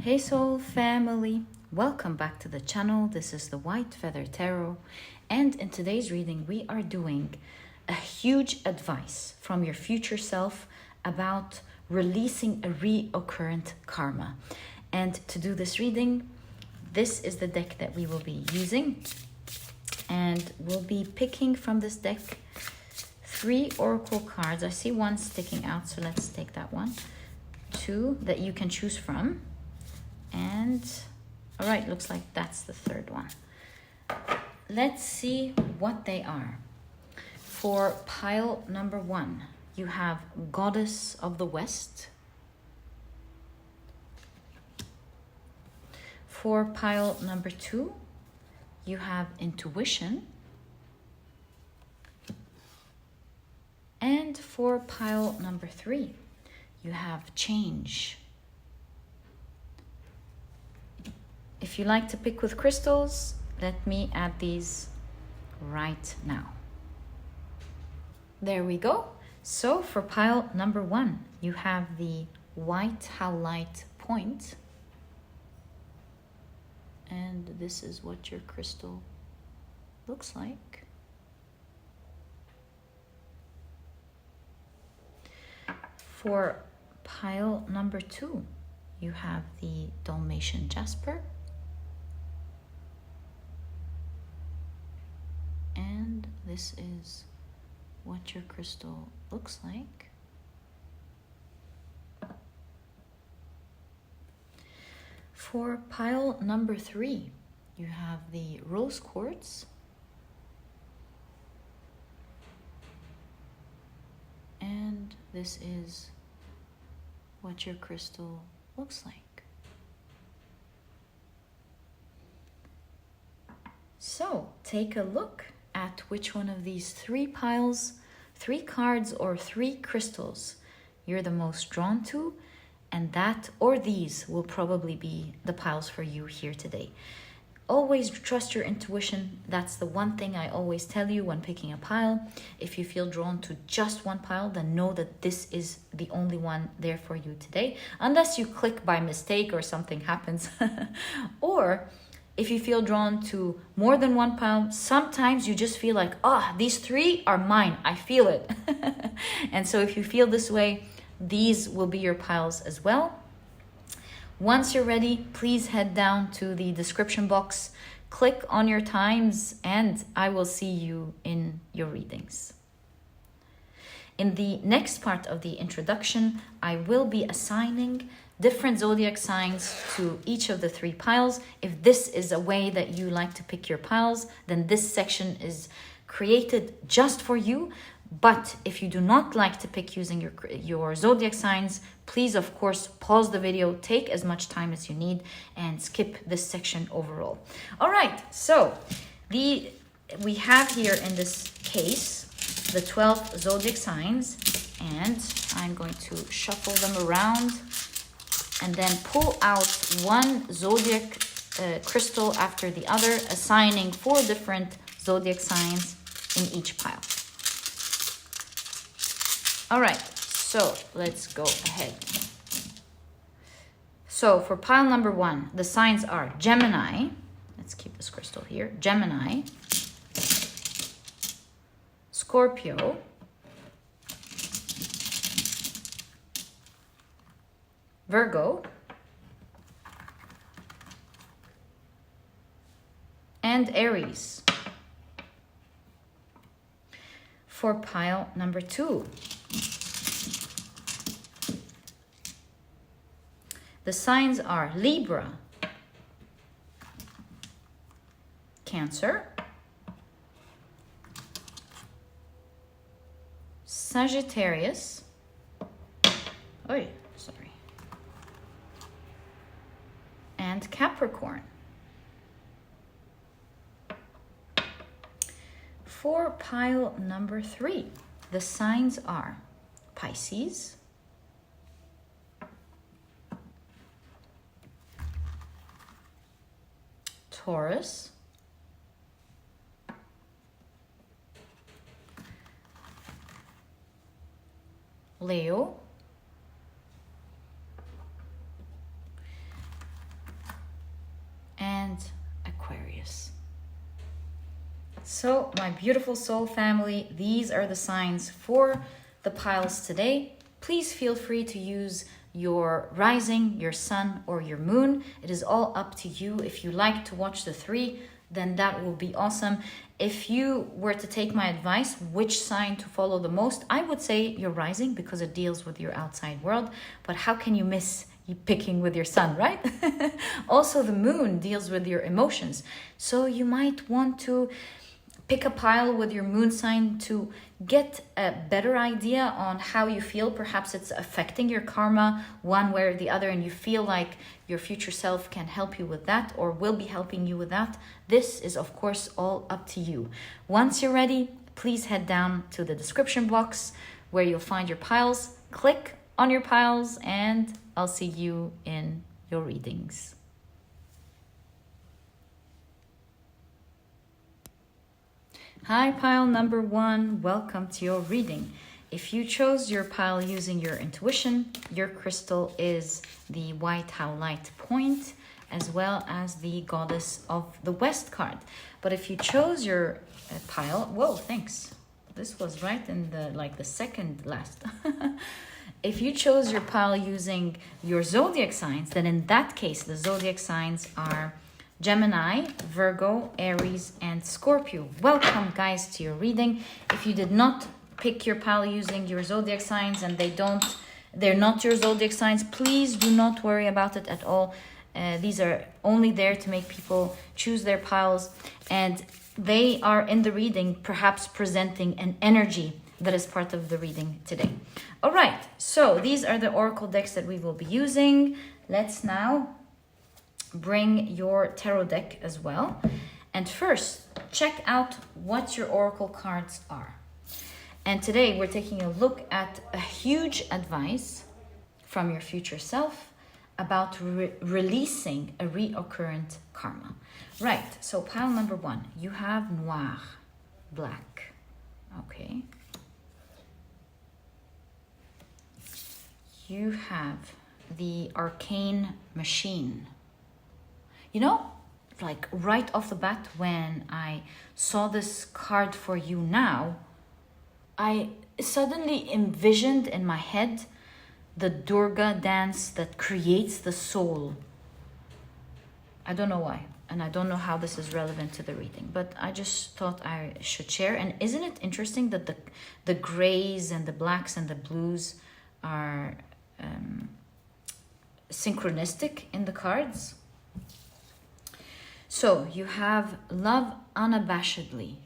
Hey Soul family, welcome back to the channel. This is the White Feather Tarot, and in today's reading we are doing a huge advice from your future self about releasing a reoccurrent karma. And to do this reading, this is the deck that we will be using, and we'll be picking from this deck 3 oracle cards. I see one sticking out, so let's take that one. 2 that you can choose from. And all right, looks like that's the third one. Let's see what they are. For pile number 1, you have Goddess of the West. For pile number 2, you have Intuition. And for pile number 3, you have Change. If you like to pick with crystals, let me add these right now. There we go. So for pile number 1, you have the white howlite point. And this is what your crystal looks like. For pile number 2, you have the Dalmation Jasper. And this is what your crystal looks like. For pile number 3, you have the rose quartz. And this is what your crystal looks like. So take a look at which one of these 3 piles, 3 cards, or 3 crystals you're the most drawn to, and that or these will probably be the piles for you here today. Always trust your intuition. That's the one thing I always tell you when picking a pile. If you feel drawn to just one pile, then know that this is the only one there for you today, unless you click by mistake or something happens. Or if you feel drawn to more than one pile, sometimes you just feel like, these 3 are mine. I feel it. And so if you feel this way, these will be your piles as well. Once you're ready, please head down to the description box, click on your times, and I will see you in your readings. In the next part of the introduction, I will be assigning different zodiac signs to each of the 3 piles. If this is a way that you like to pick your piles, then this section is created just for you. But if you do not like to pick using your zodiac signs, please, of course, pause the video, take as much time as you need, and skip this section overall. All right, so we have here in this case the 12 zodiac signs, and I'm going to shuffle them around and then pull out one zodiac crystal after the other, assigning 4 different zodiac signs in each pile. All right, so let's go ahead. So for pile number 1, the signs are Gemini. Let's keep this crystal here. Gemini, Scorpio, Virgo, and Aries. For pile number 2, the signs are Libra, Cancer, Sagittarius, and Capricorn. For pile number 3, the signs are Pisces, Taurus, Leo, Aquarius. So, my beautiful soul family, these are the signs for the piles today. Please feel free to use your rising, your sun, or your moon. It is all up to you. If you like to watch the three, then that will be awesome. If you were to take my advice, which sign to follow the most, I would say your rising, because it deals with your outside world. But how can you miss picking with your sun, right? Also, the moon deals with your emotions. So you might want to pick a pile with your moon sign to get a better idea on how you feel. Perhaps it's affecting your karma one way or the other, and you feel like your future self can help you with that or will be helping you with that. This is, of course, all up to you. Once you're ready, please head down to the description box where you'll find your piles. Click on your piles, and I'll see you in your readings. Hi, pile number 1. Welcome to your reading. If you chose your pile using your intuition, your crystal is the white Howlite point, as well as the Goddess of the West card. But if you chose your pile, whoa, thanks. This was right in the second last. If you chose your pile using your zodiac signs, then in that case, the zodiac signs are Gemini, Virgo, Aries, and Scorpio. Welcome, guys, to your reading. If you did not pick your pile using your zodiac signs and they're not your zodiac signs, please do not worry about it at all. These are only there to make people choose their piles, and they are in the reading perhaps presenting an energy that is part of the reading today. All right, so these are the oracle decks that we will be using. Let's now bring your tarot deck as well. And first, check out what your oracle cards are. And today we're taking a look at a huge advice from your future self about releasing a reoccurrent karma. Right, so pile number 1, you have noir, black. Okay. You have the arcane machine. You know, like right off the bat, when I saw this card for you now, I suddenly envisioned in my head the Durga dance that creates the soul. I don't know why, and I don't know how this is relevant to the reading, but I just thought I should share. And isn't it interesting that the grays and the blacks and the blues are synchronistic in the cards? So you have love unabashedly.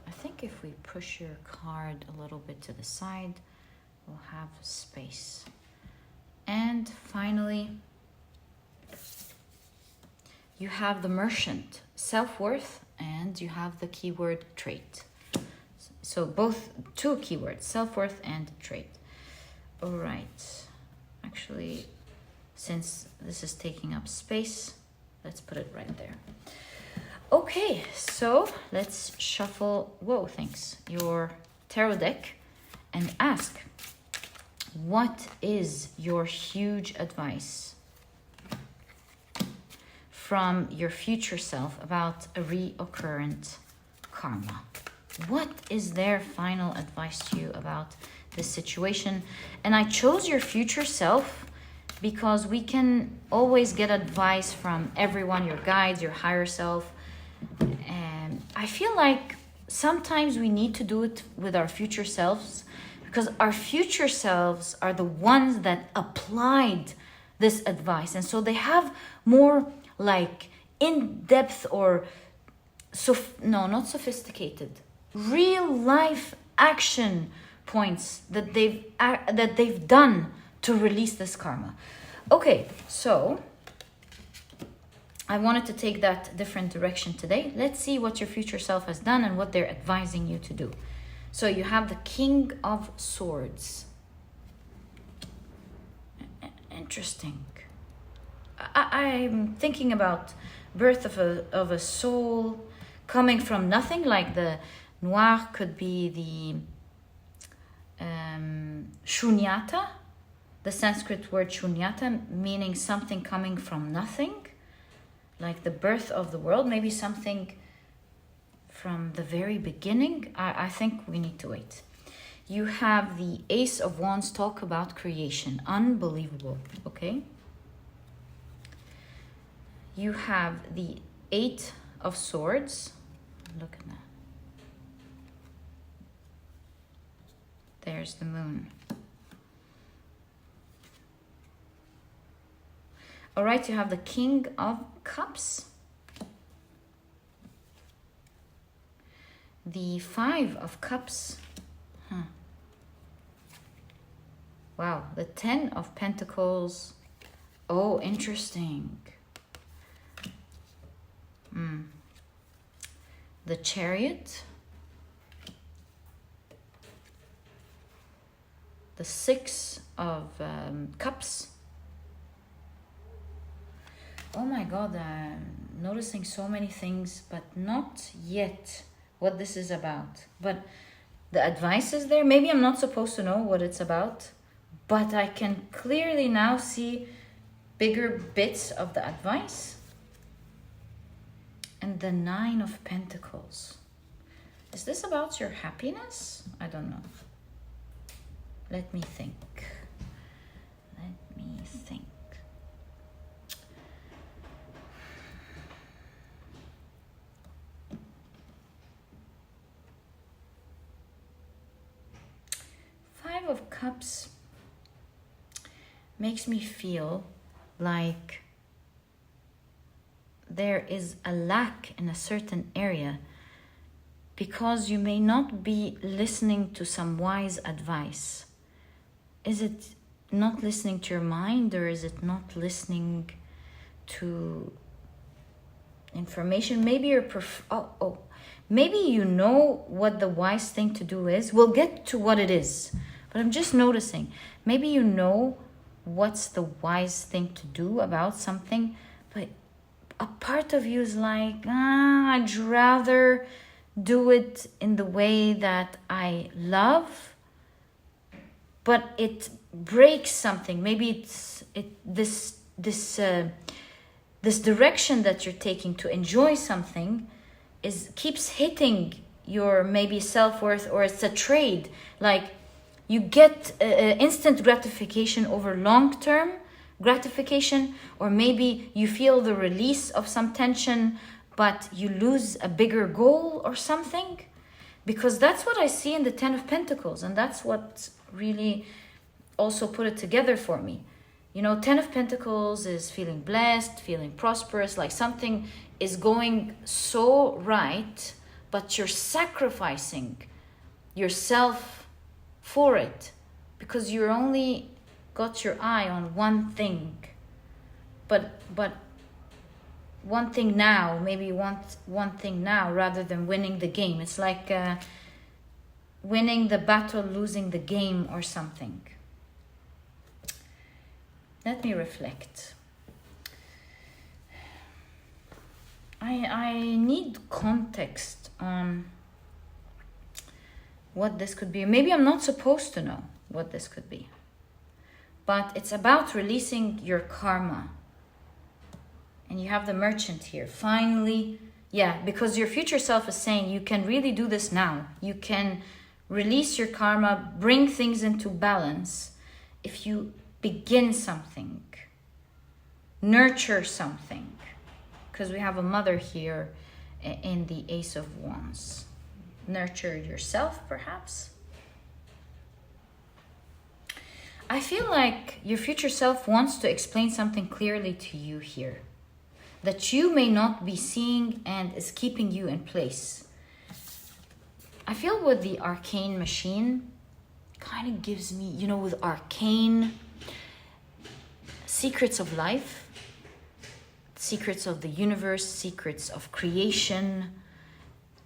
I think if we push your card a little bit to the side, we'll have space. And finally, you have the merchant, self-worth, and you have the keyword trait. So both, two keywords, self-worth and trait. All right. Actually, since this is taking up space, let's put it right there. Okay, so let's shuffle, whoa, thanks, your tarot deck and ask, what is your huge advice from your future self about a reoccurrent karma? What is their final advice to you about this situation? And I chose your future self because we can always get advice from everyone, your guides, your higher self. And I feel like sometimes we need to do it with our future selves, because our future selves are the ones that applied this advice. And so they have more like in-depth or, not sophisticated, real life action points that they've done to release this karma. Okay, so I wanted to take that different direction today. Let's see what your future self has done and what they're advising you to do. So you have the King of Swords. Interesting. I'm thinking about birth of a soul coming from nothing, like the noir could be the shunyata, the the Sanskrit word shunyata, meaning something coming from nothing, like the birth of the world, maybe something from the very beginning. I think we need to wait. You have the Ace of Wands talk about creation. Unbelievable, okay? You have the Eight of Swords. Look at that. There's the moon. All right, you have the King of Cups. The Five of Cups. Wow, the Ten of Pentacles. Oh, interesting. The Chariot. The Six of Cups. Oh my God, I'm noticing so many things, but not yet what this is about. But the advice is there. Maybe I'm not supposed to know what it's about, but I can clearly now see bigger bits of the advice. And the Nine of Pentacles. Is this about your happiness? I don't know. Let me think. Let me think. Five of Cups makes me feel like there is a lack in a certain area because you may not be listening to some wise advice. Is it not listening to your mind, or is it not listening to information? Maybe you're maybe you know what the wise thing to do is. We'll get to what it is, but I'm just noticing. Maybe you know what's the wise thing to do about something, but a part of you is like, I'd rather do it in the way that I love, but it breaks something. Maybe this direction that you're taking to enjoy something keeps hitting your maybe self-worth, or it's a trade. Like you get instant gratification over long-term gratification, or maybe you feel the release of some tension, but you lose a bigger goal or something. Because that's what I see in the Ten of Pentacles, and that's what really also put it together for me. You know, Ten of Pentacles is feeling blessed, feeling prosperous, like something is going so right, but you're sacrificing yourself for it because you're only got your eye on one thing, but one thing now, maybe one thing now rather than winning the game. It's like winning the battle, losing the game or something. Let me reflect. I need context on what this could be. Maybe I'm not supposed to know what this could be. But it's about releasing your karma. And you have the Merchant here. Finally, because your future self is saying you can really do this now. You can release your karma, bring things into balance if you begin something, nurture something. Because we have a mother here in the Ace of Wands. Nurture yourself, perhaps. I feel like your future self wants to explain something clearly to you here that you may not be seeing and is keeping you in place. I feel with the arcane machine kind of gives me, you know, with arcane secrets of life, secrets of the universe, secrets of creation,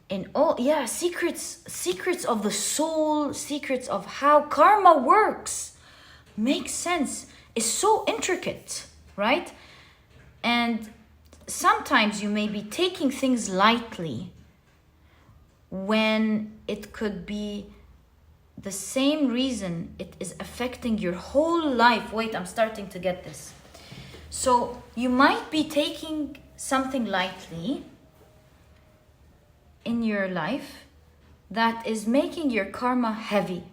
and all, secrets of the soul, secrets of how karma works. Makes sense. It's so intricate, right? And sometimes you may be taking things lightly when it could be the same reason it is affecting your whole life. Wait, I'm starting to get this. So you might be taking something lightly in your life that is making your karma heavy.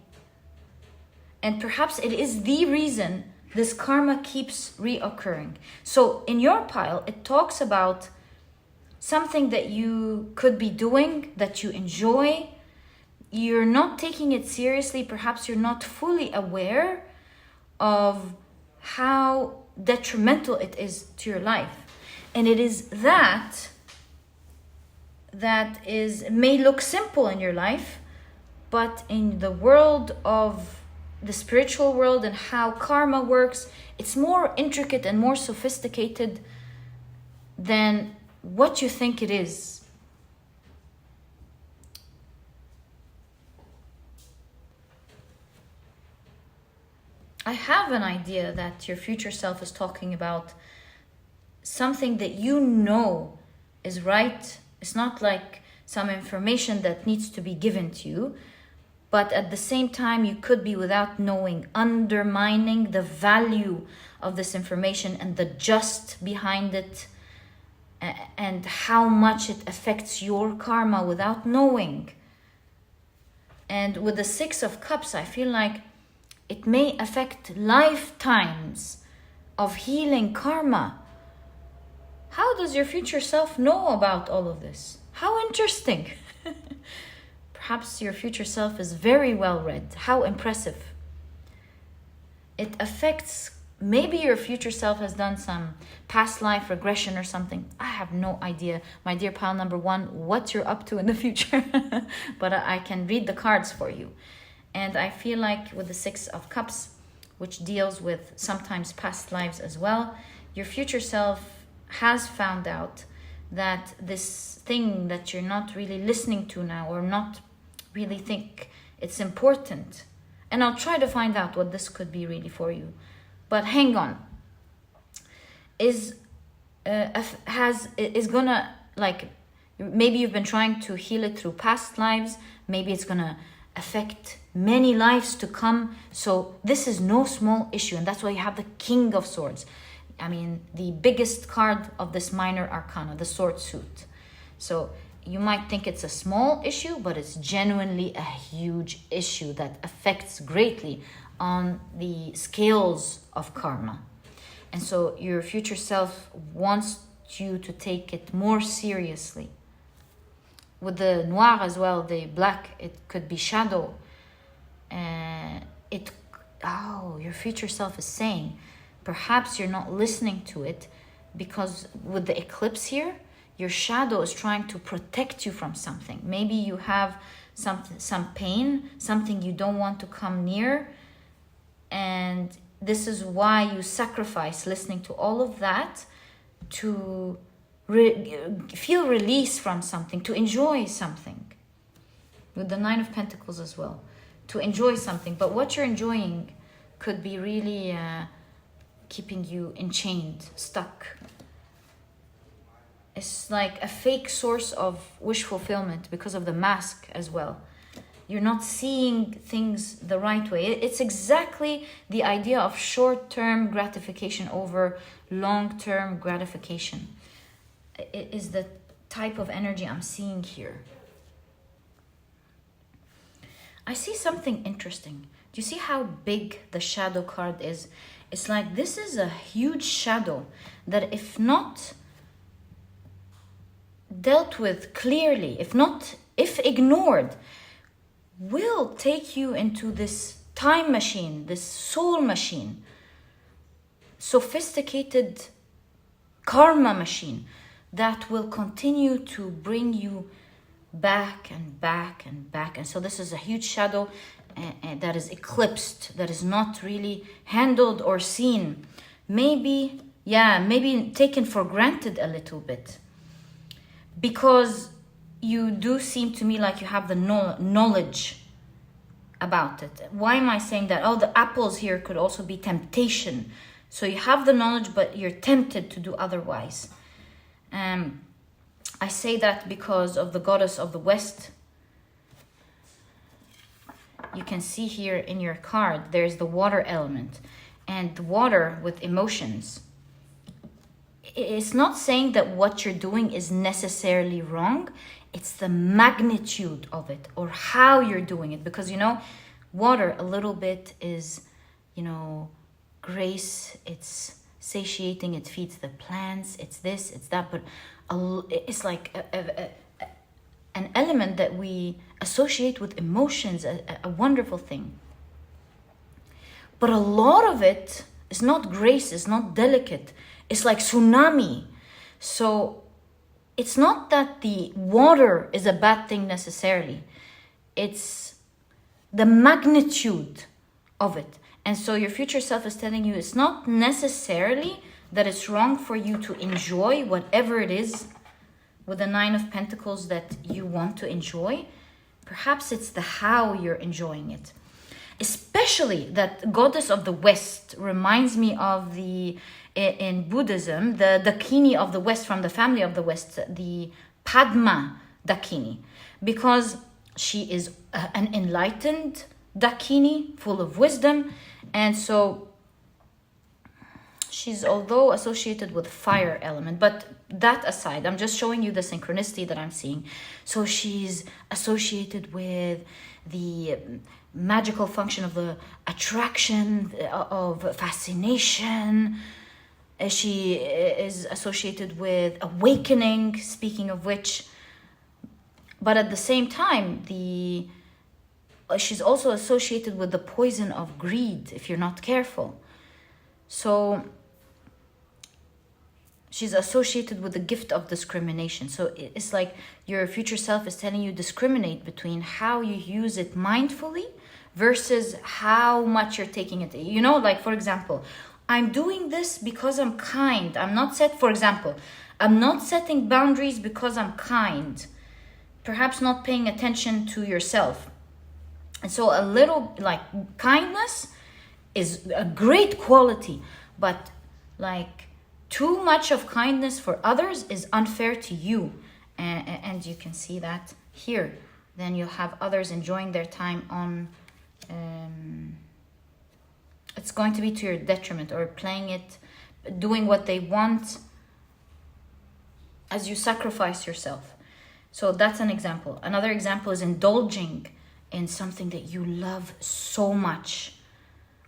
And perhaps it is the reason this karma keeps reoccurring. So in your pile, it talks about something that you could be doing, that you enjoy. You're not taking it seriously. Perhaps you're not fully aware of how detrimental it is to your life. And it is that may look simple in your life, but in the world of the spiritual world and how karma works, it's more intricate and more sophisticated than what you think it is. I have an idea that your future self is talking about something that you know is right. It's not like some information that needs to be given to you, but at the same time, you could be, without knowing, undermining the value of this information and the just behind it, and how much it affects your karma without knowing. And with the Six of Cups, I feel like it may affect lifetimes of healing karma. How does your future self know about all of this? How interesting. Perhaps your future self is very well read. How impressive. It affects, maybe your future self has done some past life regression or something. I have no idea, my dear pile number 1, what you're up to in the future. But I can read the cards for you. And I feel like with the Six of Cups, which deals with sometimes past lives as well, your future self has found out that this thing that you're not really listening to now, or not really think it's important. And I'll try to find out what this could be really for you. But hang on. Is gonna, like, maybe you've been trying to heal it through past lives. Maybe it's gonna affect many lives to come. So this is no small issue, and that's why you have the King of Swords. I mean, the biggest card of this minor arcana, the sword suit. So you might think it's a small issue, but it's genuinely a huge issue that affects greatly on the scales of karma. And so your future self wants you to take it more seriously. With the noir as well, the black, it could be shadow. Your future self is saying, perhaps you're not listening to it because with the eclipse here, your shadow is trying to protect you from something. Maybe you have some pain, something you don't want to come near. And this is why you sacrifice listening to all of that to feel release from something, to enjoy something. With the Nine of Pentacles as well. To enjoy something. But what you're enjoying could be really keeping you enchained, stuck. It's like a fake source of wish fulfillment because of the mask as well. You're not seeing things the right way. It's exactly the idea of short-term gratification over long-term gratification. It is the type of energy I'm seeing here. I see something interesting. Do you see how big the shadow card is? It's like this is a huge shadow that if not dealt with clearly, if ignored, will take you into this time machine, this soul machine, sophisticated karma machine that will continue to bring you back and back and back. And so this is a huge shadow that is eclipsed, that is not really handled or seen. Maybe taken for granted a little bit. Because you do seem to me like you have the knowledge about it. Why am I saying that? Oh, the apples here could also be temptation. So you have the knowledge, but you're tempted to do otherwise. I say that because of the goddess of the West. you can see here in your card, there's the water element. And water with emotions. It's not saying that what you're doing is necessarily wrong. It's the magnitude of it or how you're doing it. Because, water a little bit is, grace. It's satiating. It feeds the plants. It's this, it's that. But it's like an element that we associate with emotions, a wonderful thing. But a lot of it is not grace, it's not delicate. It's like tsunami. So it's not that the water is a bad thing necessarily. It's the magnitude of it. And so your future self is telling you it's not necessarily that it's wrong for you to enjoy whatever it is with the 9 of Pentacles that you want to enjoy. Perhaps it's the how you're enjoying it. Especially that goddess of the West reminds me of in Buddhism, the Dakini of the West, from the family of the West, the Padma Dakini, because she is an enlightened Dakini, full of wisdom. And so she's, although associated with fire element, but that aside, I'm just showing you the synchronicity that I'm seeing. So she's associated with the magical function of the attraction, of fascination. She is associated with awakening, speaking of which. But at the same time, she's also associated with the poison of greed if you're not careful. So she's associated with the gift of discrimination. So it's like your future self is telling you discriminate between how you use it mindfully versus how much you're taking it. Like, for example, I'm doing this because I'm kind. I'm not setting boundaries because I'm kind. Perhaps not paying attention to yourself. And so a little, like, kindness is a great quality, but like too much of kindness for others is unfair to you. And you can see that here. Then you'll have others enjoying their time on, it's going to be to your detriment, or playing it, doing what they want as you sacrifice yourself. So that's an example. Another example is indulging in something that you love so much,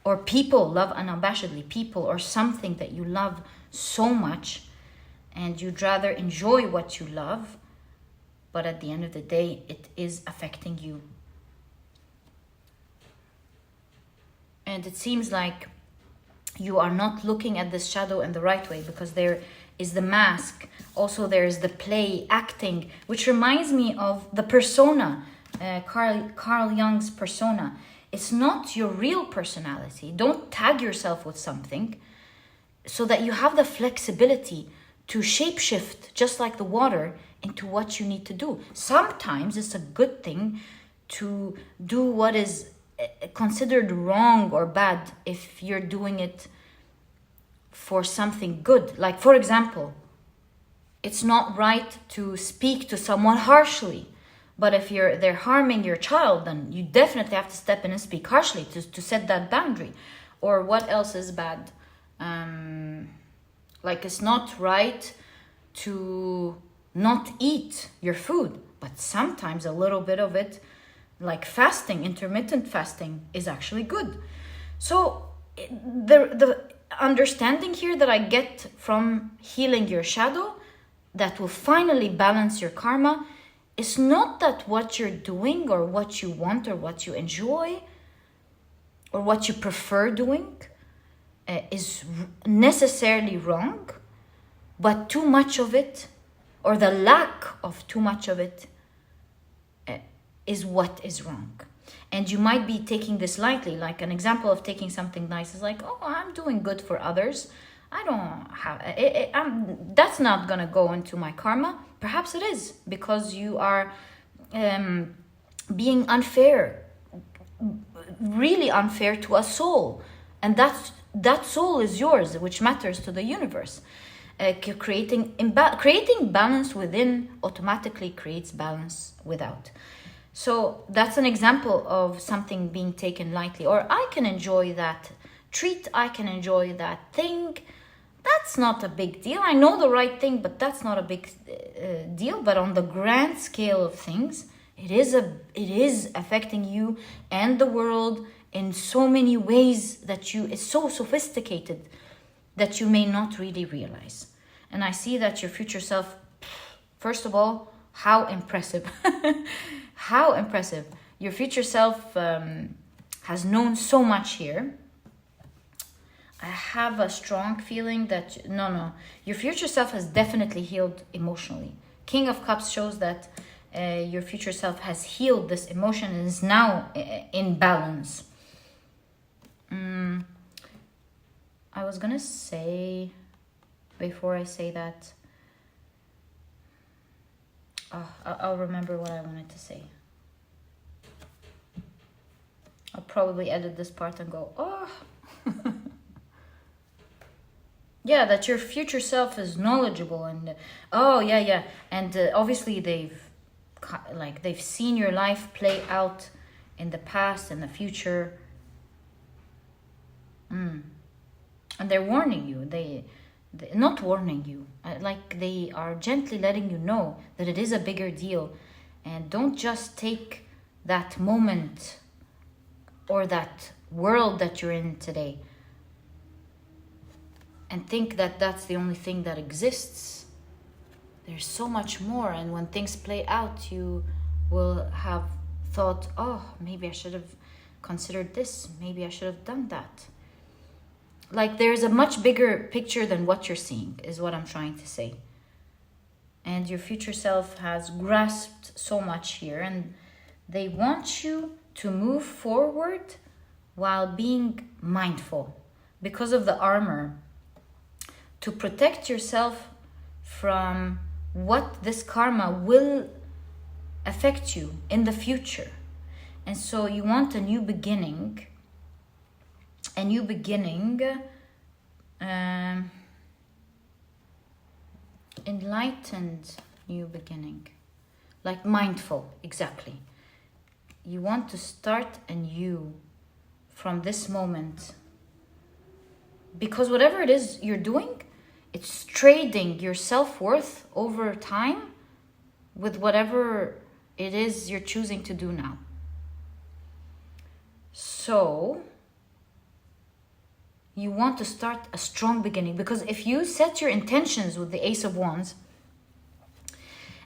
or people love unabashedly, people or something that you love so much, and you'd rather enjoy what you love, but at the end of the day, it is affecting you. And it seems like you are not looking at this shadow in the right way, because there is the mask. Also, there is the play, acting, which reminds me of the persona, Carl Jung's persona. It's not your real personality. Don't tag yourself with something, so that you have the flexibility to shapeshift, just like the water, into what you need to do. Sometimes it's a good thing to do what is considered wrong or bad if you're doing it for something good. Like, for example, it's not right to speak to someone harshly, but if they're harming your child, then you definitely have to step in and speak harshly to set that boundary. Or what else is bad? Like, it's not right to not eat your food, but sometimes a little bit of it, like fasting, intermittent fasting, is actually good. So the understanding here that I get from healing your shadow, that will finally balance your karma, is not that what you're doing or what you want or what you enjoy or what you prefer doing is necessarily wrong, but too much of it, or the lack of too much of it, is what is wrong. And you might be taking this lightly. Like, an example of taking something nice is like, oh, I'm doing good for others. I don't have, that's not gonna go into my karma. Perhaps it is, because you are being unfair, really unfair to a soul. And that soul is yours, which matters to the universe. Creating balance within automatically creates balance without. So that's an example of something being taken lightly. Or I can enjoy that treat, I can enjoy that thing. That's not a big deal. I know the right thing, but that's not a big deal. But on the grand scale of things, it is affecting you and the world in so many ways that it's so sophisticated that you may not really realize. And I see that your future self, first of all, how impressive. How impressive. Your future self has known so much here. I have a strong feeling that, your future self has definitely healed emotionally. King of Cups shows that your future self has healed this emotion and is now in balance. I was gonna say, before I say that, I'll remember what I wanted to say. I'll probably edit this part and go, yeah, that your future self is knowledgeable and and obviously they've seen your life play out in the past and the future, and they're warning you. They not warning you, they are gently letting you know that it is a bigger deal, and don't just take that moment or that world that you're in today and think that that's the only thing that exists. There's so much more, and when things play out, you will have thought, maybe I should have considered this, maybe I should have done that. There's a much bigger picture than what you're seeing, is what I'm trying to say. And your future self has grasped so much here, and they want you to move forward while being mindful because of the armor, to protect yourself from what this karma will affect you in the future. And so you want a new beginning, enlightened new beginning, mindful, exactly. You want to start anew from this moment, because whatever it is you're doing, it's trading your self-worth over time with whatever it is you're choosing to do now. So you want to start a strong beginning, because if you set your intentions with the Ace of Wands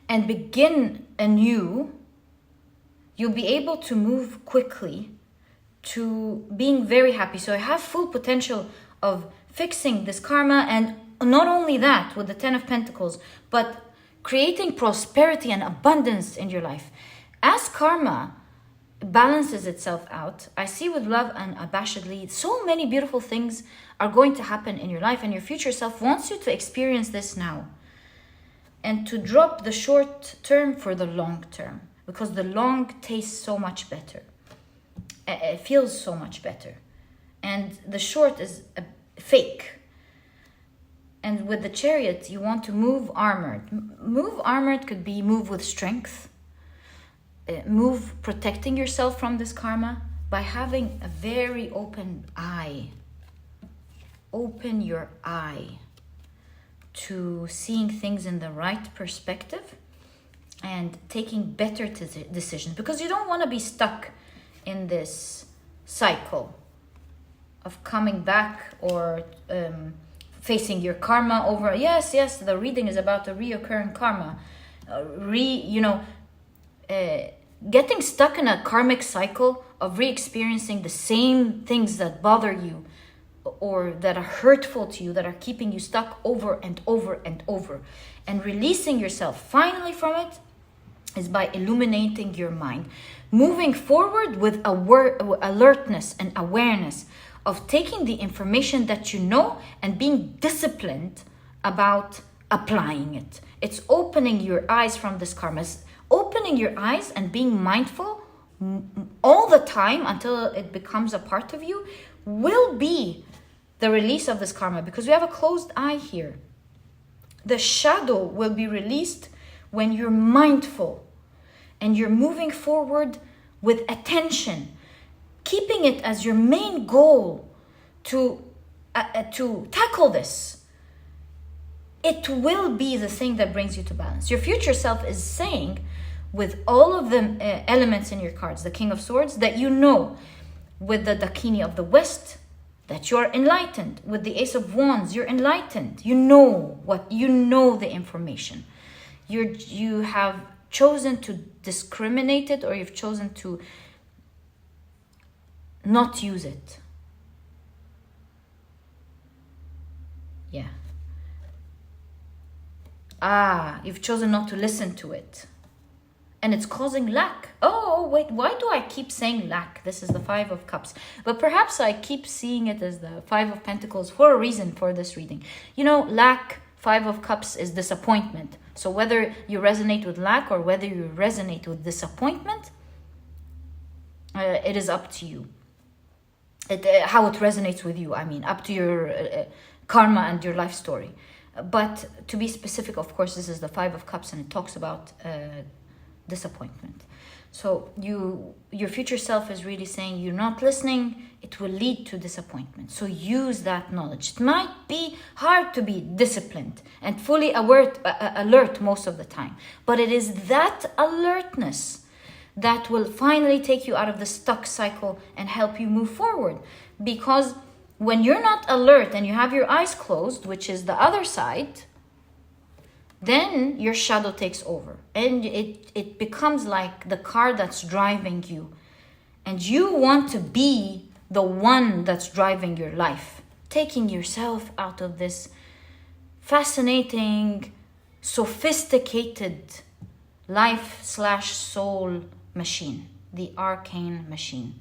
and begin anew, you'll be able to move quickly to being very happy. So I have full potential of fixing this karma, and not only that with the 10 of Pentacles, but creating prosperity and abundance in your life. As karma balances itself out, I see with love and abashedly, so many beautiful things are going to happen in your life, and your future self wants you to experience this now and to drop the short term for the long term, because the long tastes so much better. It feels so much better. And the short is fake. And with the Chariot, you want to move armored. Move armored could be move with strength. Move protecting yourself from this karma by having a very open eye. Open your eye to seeing things in the right perspective and taking better decisions, because you don't want to be stuck in this cycle of coming back or facing your karma over. Yes, the reading is about the reoccurring karma. Getting stuck in a karmic cycle of re-experiencing the same things that bother you or that are hurtful to you, that are keeping you stuck over and over and over. And releasing yourself finally from it is by illuminating your mind. Moving forward with alertness and awareness of taking the information that you know and being disciplined about applying it. It's opening your eyes from this karma. Opening your eyes and being mindful all the time until it becomes a part of you will be the release of this karma, because we have a closed eye here. The shadow will be released when you're mindful and you're moving forward with attention, keeping it as your main goal to tackle this, it will be the thing that brings you to balance. Your future self is saying, with all of the elements in your cards, the King of Swords, that you know, with the Dakini of the West, that you're enlightened. With the Ace of Wands, you're enlightened. You know the information. You have chosen to discriminate it, or you've chosen to not use it. Yeah. You've chosen not to listen to it. And it's causing lack. Oh, wait, why do I keep saying lack? This is the Five of Cups. But perhaps I keep seeing it as the Five of Pentacles for a reason for this reading. You know, lack, Five of Cups is disappointment. So whether you resonate with lack or whether you resonate with disappointment, it is up to you. How it resonates with you, I mean, up to your karma and your life story. But to be specific, of course, this is the Five of Cups, and it talks about disappointment. So your future self is really saying you're not listening, it will lead to disappointment. So use that knowledge. It might be hard to be disciplined and fully alert most of the time, but it is that alertness that will finally take you out of the stuck cycle and help you move forward. Because when you're not alert and you have your eyes closed, which is the other side, then your shadow takes over. And it becomes like the car that's driving you. And you want to be the one that's driving your life. Taking yourself out of this fascinating, sophisticated life/soul machine. The arcane machine.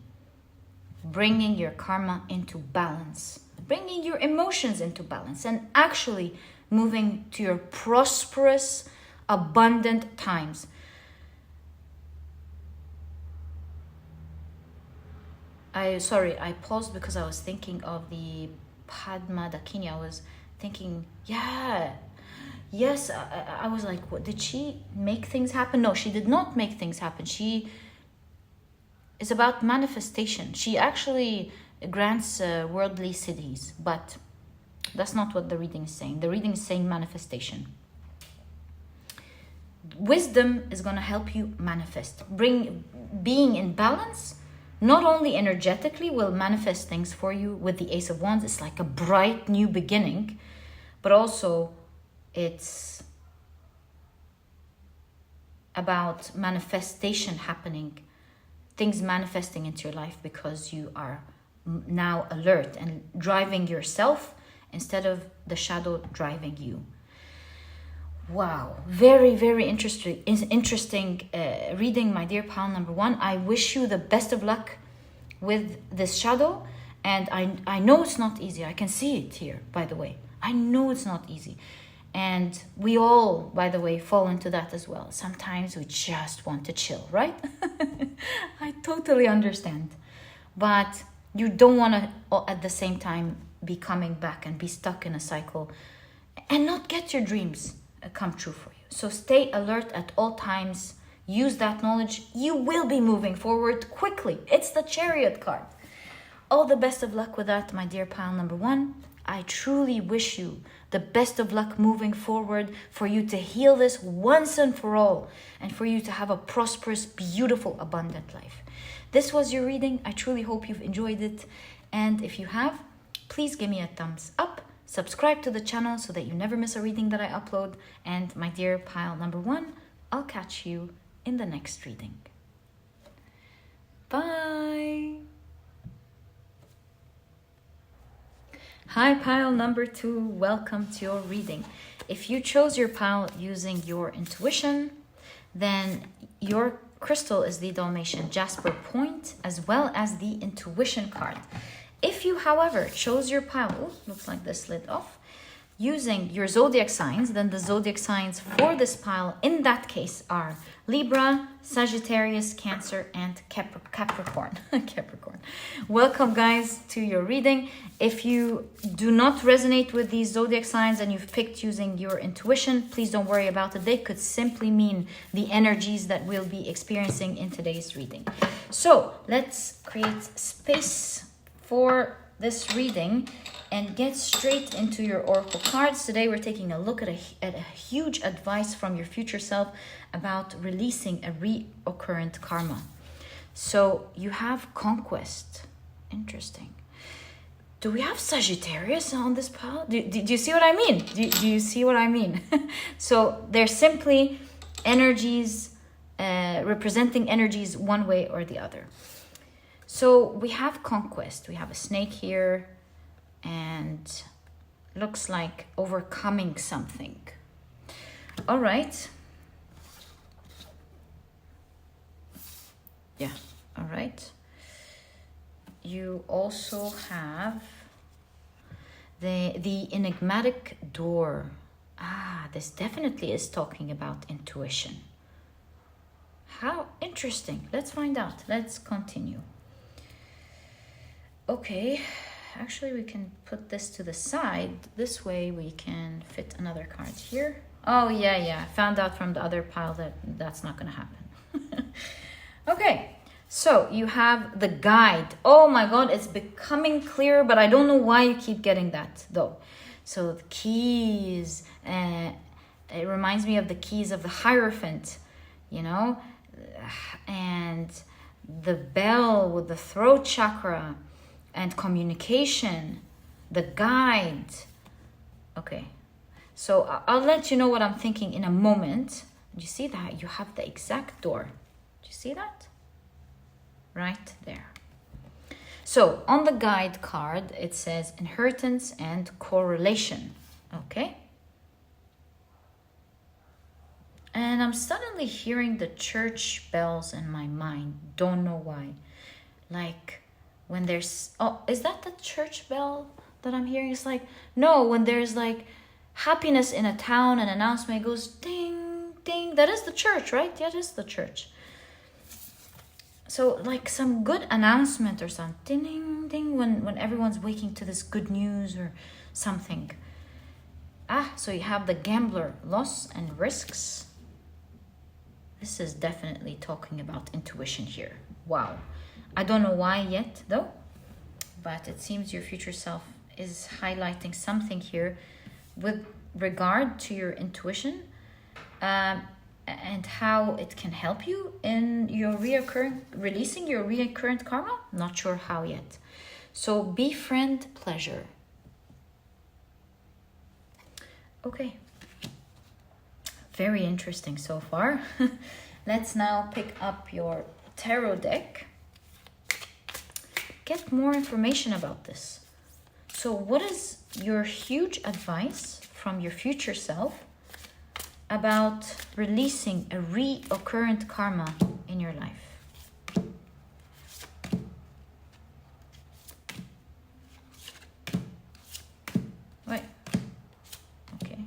Bringing your karma into balance, bringing your emotions into balance, and actually moving to your prosperous, abundant times. I paused because I was thinking of the Padma Dakini. I was thinking, yes, I was like, what, did she make things happen? No, she did not make things happen. She is about manifestation. She actually grants worldly cities, but that's not what the reading is saying. The reading is saying manifestation. Wisdom is going to help you manifest. Being in balance, not only energetically, will manifest things for you with the Ace of Wands. It's like a bright new beginning, but also it's about manifestation happening, things manifesting into your life because you are now alert and driving yourself instead of the shadow driving you. Wow, very, very interesting reading, my dear pile number one. I wish you the best of luck with this shadow, and I know it's not easy. I can see it here, by the way. I know it's not easy. And we all, by the way, fall into that as well. Sometimes we just want to chill, right? I totally understand. But you don't want to, at the same time, be coming back and be stuck in a cycle and not get your dreams come true for you. So stay alert at all times. Use that knowledge. You will be moving forward quickly. It's the Chariot card. All the best of luck with that, my dear pile number one. I truly wish you the best of luck moving forward, for you to heal this once and for all, and for you to have a prosperous, beautiful, abundant life. This was your reading. I truly hope you've enjoyed it. And if you have, please give me a thumbs up. Subscribe to the channel so that you never miss a reading that I upload. And my dear pile number one, I'll catch you in the next reading. Bye. Hi, pile number two. Welcome to your reading. If you chose your pile using your intuition, then your crystal is the Dalmation Jasper point, as well as the intuition card. If you, however, chose your pile, looks like this slid off, using your zodiac signs, then the zodiac signs for this pile in that case are Libra, Sagittarius, Cancer, and Capricorn. Capricorn. Welcome, guys, to your reading. If you do not resonate with these zodiac signs and you've picked using your intuition, please don't worry about it. They could simply mean the energies that we'll be experiencing in today's reading. So let's create space for this reading and get straight into your oracle cards. Today we're taking a look at a huge advice from your future self about releasing a reoccurrent karma. So you have conquest. Interesting. Do we have Sagittarius on this pile? Do you see what I mean? Do you see what I mean? So they're simply energies, representing energies one way or the other. So we have conquest. We have a snake here and looks like overcoming something. All right. Yeah, all right. You also have the enigmatic door. Ah, this definitely is talking about intuition. How interesting. Let's find out. Let's continue. Okay, actually we can put this to the side. This way we can fit another card here. Oh, yeah. I found out from the other pile that that's not going to happen. Okay, so you have the guide. Oh my God, it's becoming clearer, but I don't know why you keep getting that though. So the keys, it reminds me of the keys of the Hierophant, you know, and the bell with the throat chakra and communication, the guide. Okay, so I'll let you know what I'm thinking in a moment. Do you see that? You have the exact door. Do you see that? Right there. So on the guide card, it says inheritance and correlation. Okay. And I'm suddenly hearing the church bells in my mind. Don't know why. Like when there's, oh, is that the church bell that I'm hearing? It's like, no, when there's like happiness in a town, an announcement goes ding, ding. That is the church, right? Yeah, it is the church. So like some good announcement or something, ding, ding, when everyone's waking to this good news or something. Ah, so you have the gambler, loss and risks. This is definitely talking about intuition here. Wow. I don't know why yet though, but it seems your future self is highlighting something here with regard to your intuition and how it can help you in your releasing your reoccurrent karma. Not sure how yet. So befriend pleasure. Okay. Very interesting so far. Let's now pick up your tarot deck. Get more information about this. So what is your huge advice from your future self about releasing a reoccurrent karma in your life? Wait. Okay.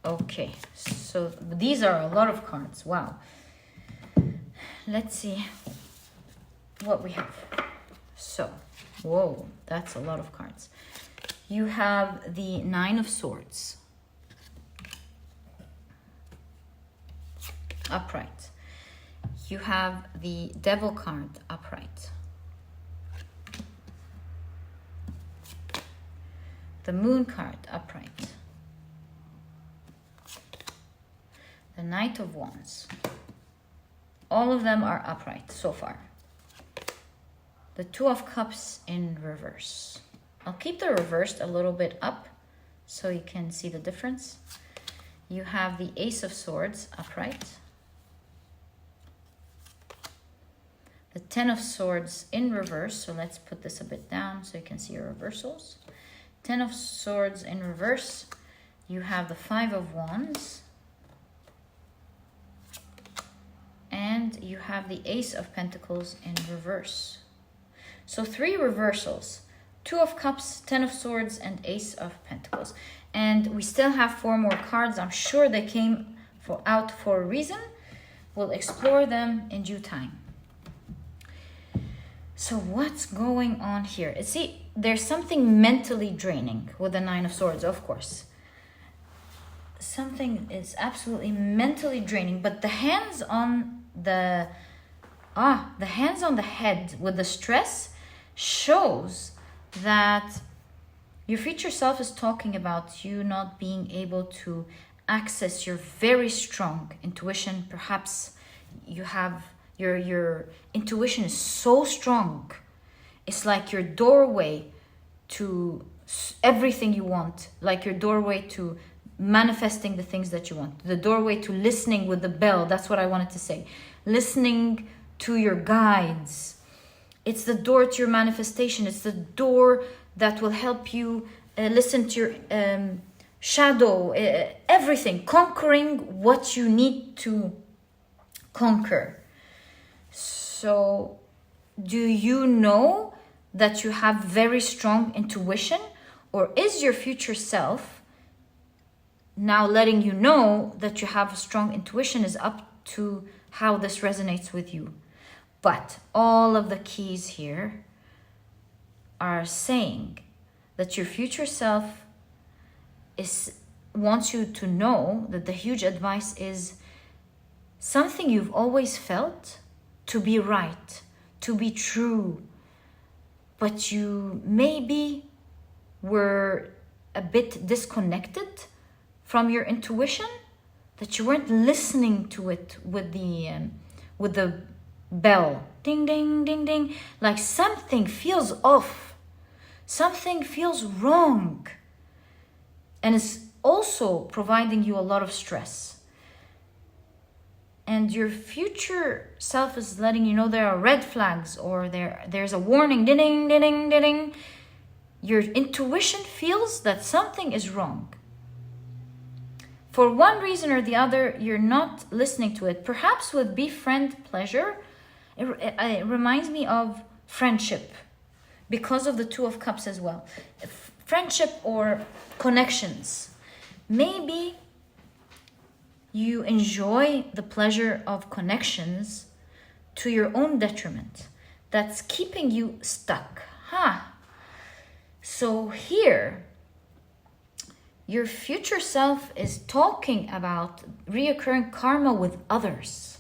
Okay, so these are a lot of cards. Wow. Let's see what we have. So, whoa, that's a lot of cards. You have the Nine of Swords. Upright. You have the Devil card upright. The Moon card upright. The Knight of Wands. All of them are upright so far. The Two of Cups in reverse. I'll keep the reversed a little bit up so you can see the difference. You have the Ace of Swords upright. The Ten of Swords in reverse. So let's put this a bit down so you can see your reversals. Ten of Swords in reverse. You have the Five of Wands. And you have the Ace of Pentacles in reverse. So 3 reversals. 2 of Cups, 10 of Swords, and Ace of Pentacles. And we still have 4 more cards. I'm sure they came out for a reason. We'll explore them in due time. So what's going on here? See, there's something mentally draining with the 9 of Swords, of course. Something is absolutely mentally draining, but the hands on the head with the stress shows that your future self is talking about you not being able to access your very strong intuition. Perhaps you have your intuition is so strong. It's like your doorway to everything you want, like your doorway to manifesting the things that you want, the doorway to listening with the bell. That's what I wanted to say. Listening to your guides. It's the door to your manifestation. It's the door that will help you listen to your shadow, everything, conquering what you need to conquer. So, do you know that you have very strong intuition, or is your future self now letting you know that you have a strong intuition? Is up to how this resonates with you. But all of the keys here are saying that your future self wants you to know that the huge advice is something you've always felt to be right, to be true, but you maybe were a bit disconnected from your intuition, that you weren't listening to it with the bell, ding ding ding ding, like something feels off, something feels wrong, and it's also providing you a lot of stress. And your future self is letting you know there are red flags, or there's a warning, ding ding ding ding ding. Your intuition feels that something is wrong. For one reason or the other, you're not listening to it. Perhaps with befriend pleasure, it reminds me of friendship because of the 2 of Cups as well. Friendship or connections. Maybe you enjoy the pleasure of connections to your own detriment. That's keeping you stuck. So here, your future self is talking about reoccurring karma with others.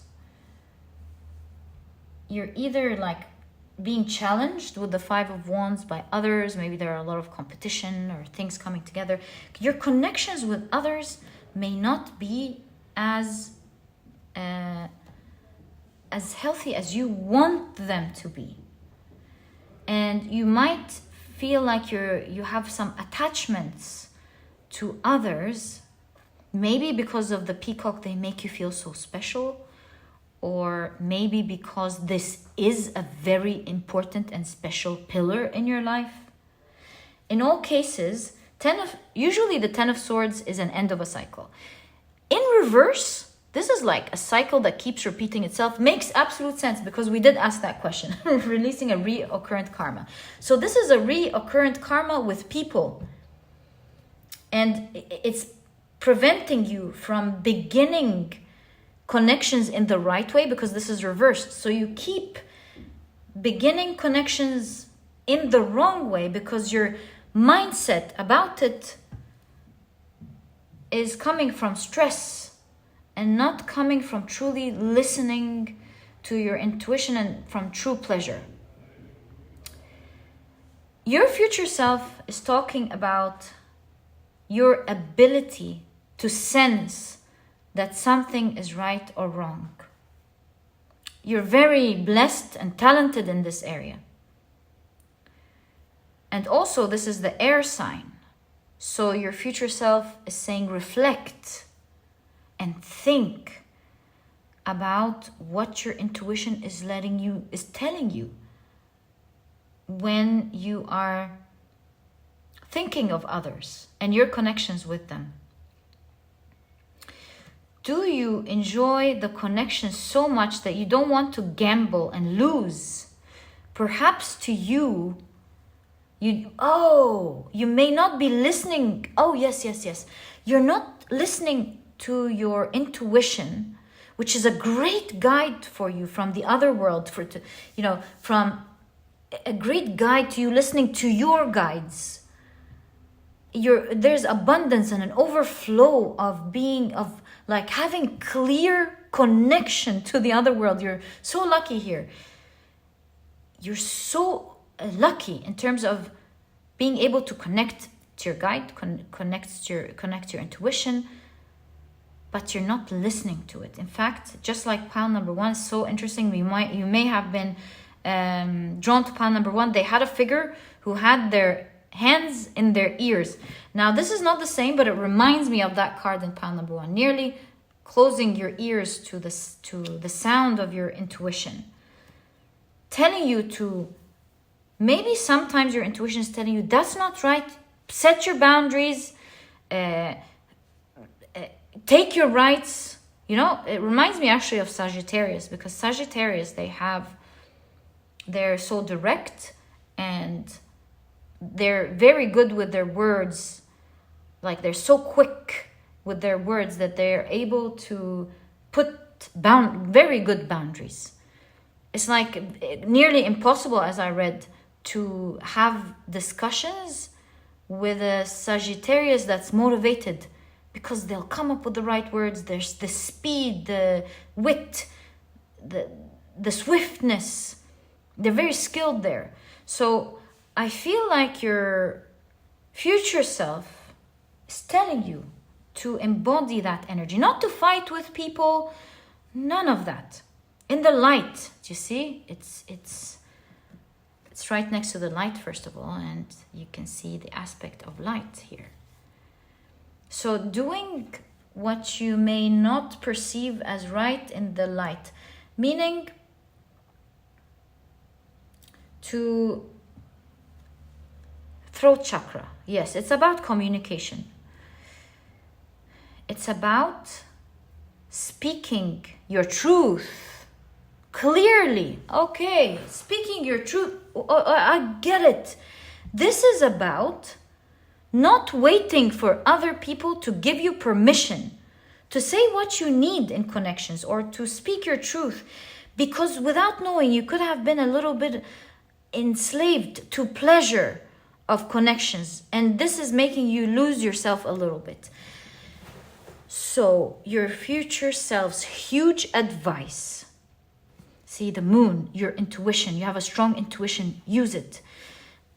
You're either like being challenged with the 5 of Wands by others. Maybe there are a lot of competition or things coming together. Your connections with others may not be as healthy as you want them to be. And you might feel like you have some attachments to others, maybe because of the peacock, they make you feel so special, or maybe because this is a very important and special pillar in your life. In all cases, usually the 10 of Swords is an end of a cycle. In reverse, this is like a cycle that keeps repeating itself. Makes absolute sense because we did ask that question. Releasing a reoccurrent karma. So this is a reoccurrent karma with people. And it's preventing you from beginning connections in the right way because this is reversed. So you keep beginning connections in the wrong way because your mindset about it is coming from stress and not coming from truly listening to your intuition and from true pleasure. Your future self is talking about your ability to sense that something is right or wrong. You're very blessed and talented in this area. And also, this is the air sign. So your future self is saying reflect and think about what your intuition is telling you when you are thinking of others and your connections with them. do you enjoy the connection so much that you don't want to gamble and lose? Perhaps to you, you may not be listening. Oh, yes. You're not listening to your intuition, which is a great guide for you from the other world, from a great guide to you listening to your guides. There's abundance and an overflow of having clear connection to the other world. You're so lucky here. You're so lucky in terms of being able to connect to your guide, connect to your intuition, but you're not listening to it. In fact, just like pile number 1 is so interesting. You may have been drawn to pile number 1. They had a figure who had their hands in their ears. Now, this is not the same, but it reminds me of that card in pile number 1. Nearly closing your ears to the sound of your intuition. Telling you to, maybe sometimes your intuition is telling you, that's not right. Set your boundaries. Take your rights. It reminds me actually of Sagittarius, because Sagittarius, they're so direct and they're very good with their words. Like, they're so quick with their words that they're able to put very good boundaries. It's like nearly impossible, as I read, to have discussions with a Sagittarius that's motivated, because they'll come up with the right words. There's the speed, the wit, the swiftness. They're very skilled there. So I feel like your future self is telling you to embody that energy, not to fight with people, none of that. In the light, do you see? It's right next to the light, first of all, and you can see the aspect of light here. So doing what you may not perceive as right in the light, meaning to throat chakra. Yes, it's about communication. It's about speaking your truth clearly. Okay, speaking your truth. I get it. This is about not waiting for other people to give you permission to say what you need in connections or to speak your truth, because without knowing, you could have been a little bit enslaved to pleasure of connections, and this is making you lose yourself a little bit. So your future self's huge advice, see the moon, your intuition, you have a strong intuition, use it.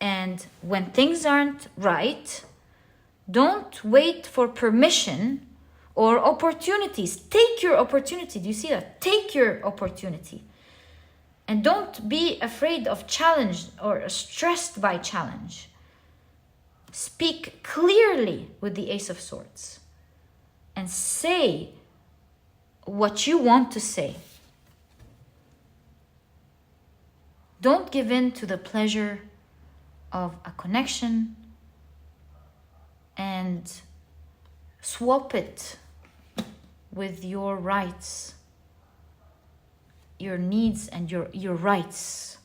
And when things aren't right, don't wait for permission or opportunities. Take your opportunity. Do you see that? Take your opportunity. And don't be afraid of challenge or stressed by challenge. Speak clearly with the Ace of Swords and say what you want to say. Don't give in to the pleasure of a connection and swap it with your rights, your needs and your rights.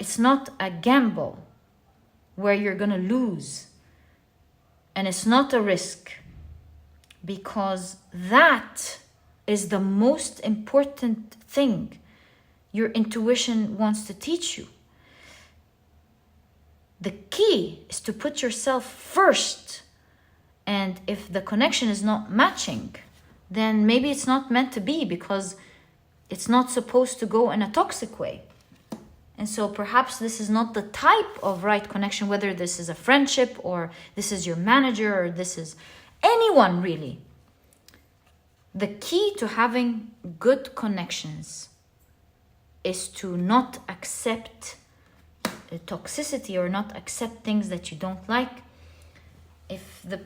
It's not a gamble where you're gonna lose, and it's not a risk, because that is the most important thing your intuition wants to teach you. The key is to put yourself first, and if the connection is not matching, then maybe it's not meant to be, because it's not supposed to go in a toxic way. And so perhaps this is not the type of right connection, whether this is a friendship or this is your manager or this is anyone really. The key to having good connections is to not accept toxicity or not accept things that you don't like. If the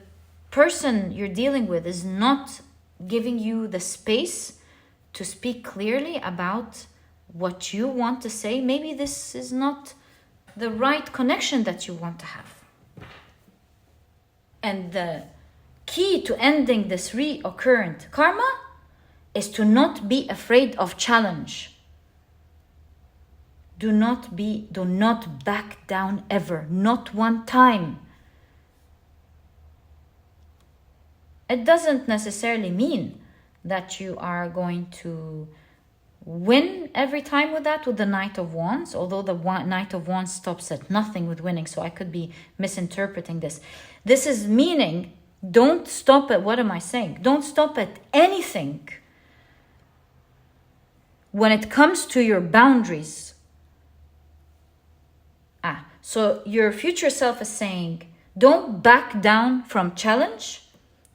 person you're dealing with is not giving you the space to speak clearly about what you want to say, maybe this is not the right connection that you want to have. And the key to ending this reoccurrent karma is to not be afraid of challenge. Do not back down ever, not one time. It doesn't necessarily mean that you are going to win every time with that, with the Knight of Wands, although the Knight of Wands stops at nothing with winning, so I could be misinterpreting this. This is meaning, don't stop at, what am I saying? Don't stop at anything when it comes to your boundaries. So your future self is saying, don't back down from challenge.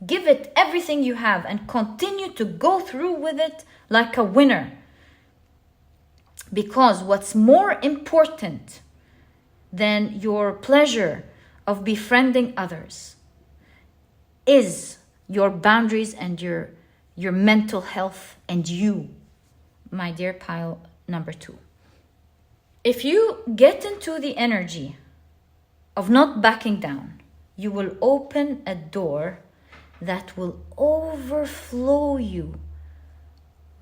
Give it everything you have and continue to go through with it like a winner. Because what's more important than your pleasure of befriending others is your boundaries and your mental health and you, my dear pile number 2. If you get into the energy of not backing down, you will open a door that will overflow you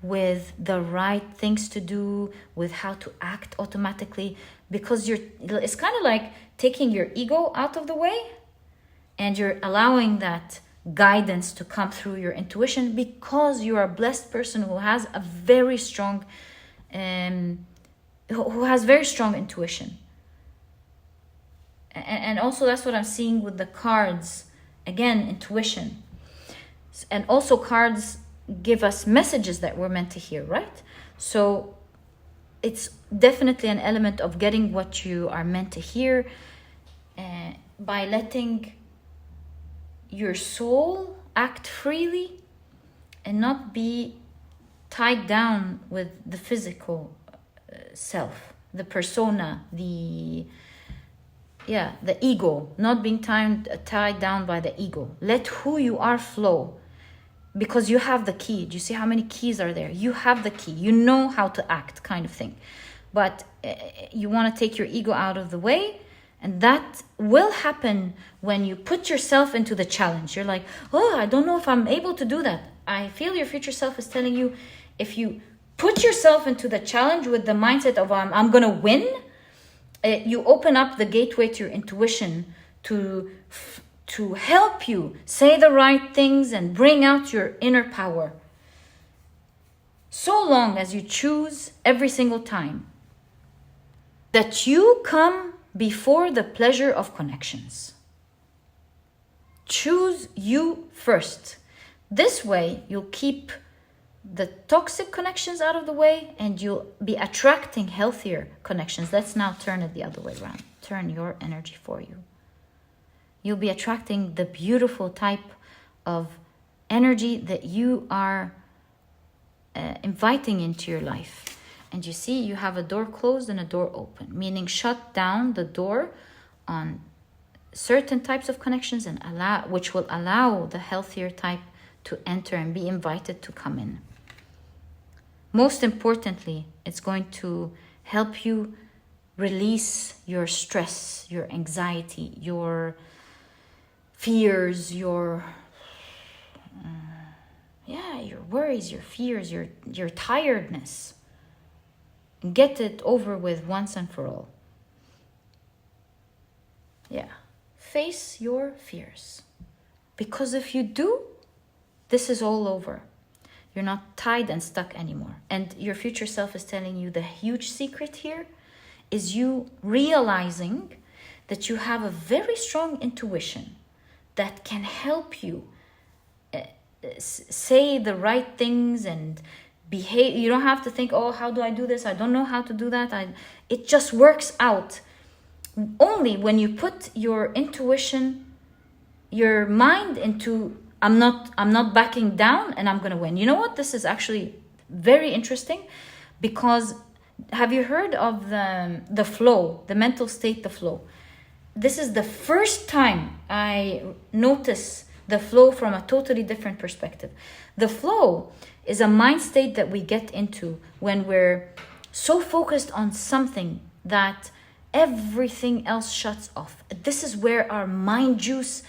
with the right things to do, with how to act automatically, because it's kind of like taking your ego out of the way and you're allowing that guidance to come through your intuition, because you are a blessed person who has a very strong intuition. And also that's what I'm seeing with the cards. Again, intuition. And also cards give us messages that we're meant to hear, right? So it's definitely an element of getting what you are meant to hear by letting your soul act freely and not be tied down with the physical self, the persona, the ego, not being tied down by the ego. Let who you are flow, because you have the key. Do you see how many keys are there? You have the key. You know how to act, kind of thing. But you want to take your ego out of the way, and that will happen when you put yourself into the challenge. You're like, oh, I don't know if I'm able to do that. I feel your future self is telling you, if you put yourself into the challenge with the mindset of I'm going to win, you open up the gateway to your intuition to help you say the right things and bring out your inner power. So long as you choose every single time that you come before the pleasure of connections. Choose you first. This way, you'll keep the toxic connections out of the way and you'll be attracting healthier connections. Let's now turn it the other way around. Turn your energy for you. You'll be attracting the beautiful type of energy that you are inviting into your life. And you see, you have a door closed and a door open, meaning shut down the door on certain types of connections and which will allow the healthier type to enter and be invited to come in. Most importantly, it's going to help you release your stress, your anxiety, your fears, your worries, your fears, your tiredness. Get it over with once and for all. Face your fears. Because if you do, this is all over. You're not tied and stuck anymore. And your future self is telling you the huge secret here is you realizing that you have a very strong intuition that can help you say the right things and behave. You don't have to think, oh, how do I do this? I don't know how to do that. It just works out. Only when you put your intuition, your mind into I'm not backing down and I'm going to win. You know what? This is actually very interesting, because have you heard of the flow, the mental state, the flow? This is the first time I notice the flow from a totally different perspective. The flow is a mind state that we get into when we're so focused on something that everything else shuts off. This is where our mind juice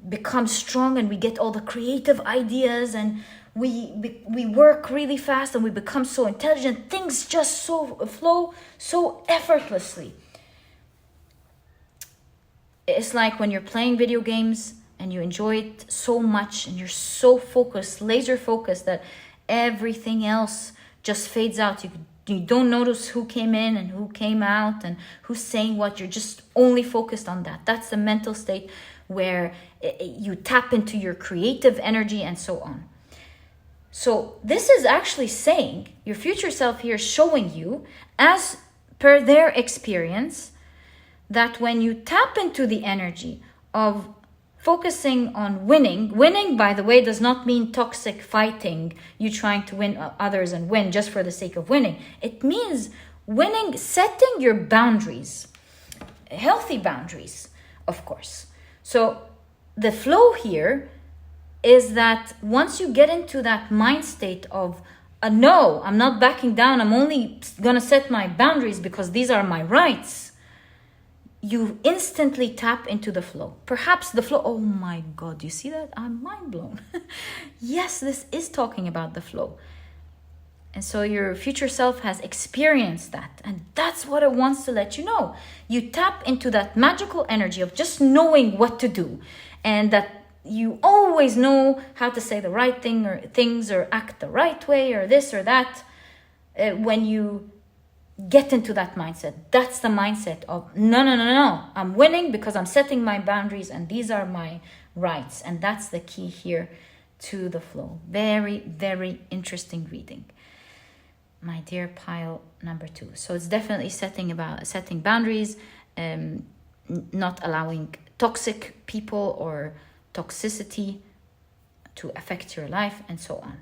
become strong and we get all the creative ideas and we work really fast and we become so intelligent. Things just flow so effortlessly. It's like when you're playing video games and you enjoy it so much and you're so focused, laser focused, that everything else just fades out. You don't notice who came in and who came out and who's saying what. You're just only focused on that. That's the mental state where you tap into your creative energy and so on. So this is actually saying, your future self here showing you, as per their experience, that when you tap into the energy of focusing on winning, by the way, does not mean toxic fighting, you trying to win others and win just for the sake of winning. It means winning, setting your boundaries, healthy boundaries, of course. So the flow here is that once you get into that mind state of, no, I'm not backing down, I'm only gonna set my boundaries because these are my rights, you instantly tap into the flow. Perhaps the flow, oh my God, you see that? I'm mind blown. Yes, this is talking about the flow. And so your future self has experienced that. And that's what it wants to let you know. You tap into that magical energy of just knowing what to do. And that you always know how to say the right thing or things or act the right way or this or that. When you get into that mindset, that's the mindset of no, I'm winning because I'm setting my boundaries and these are my rights. And that's the key here to the flow. Very, very interesting reading, my dear pile number 2. So it's definitely setting boundaries, not allowing toxic people or toxicity to affect your life and so on.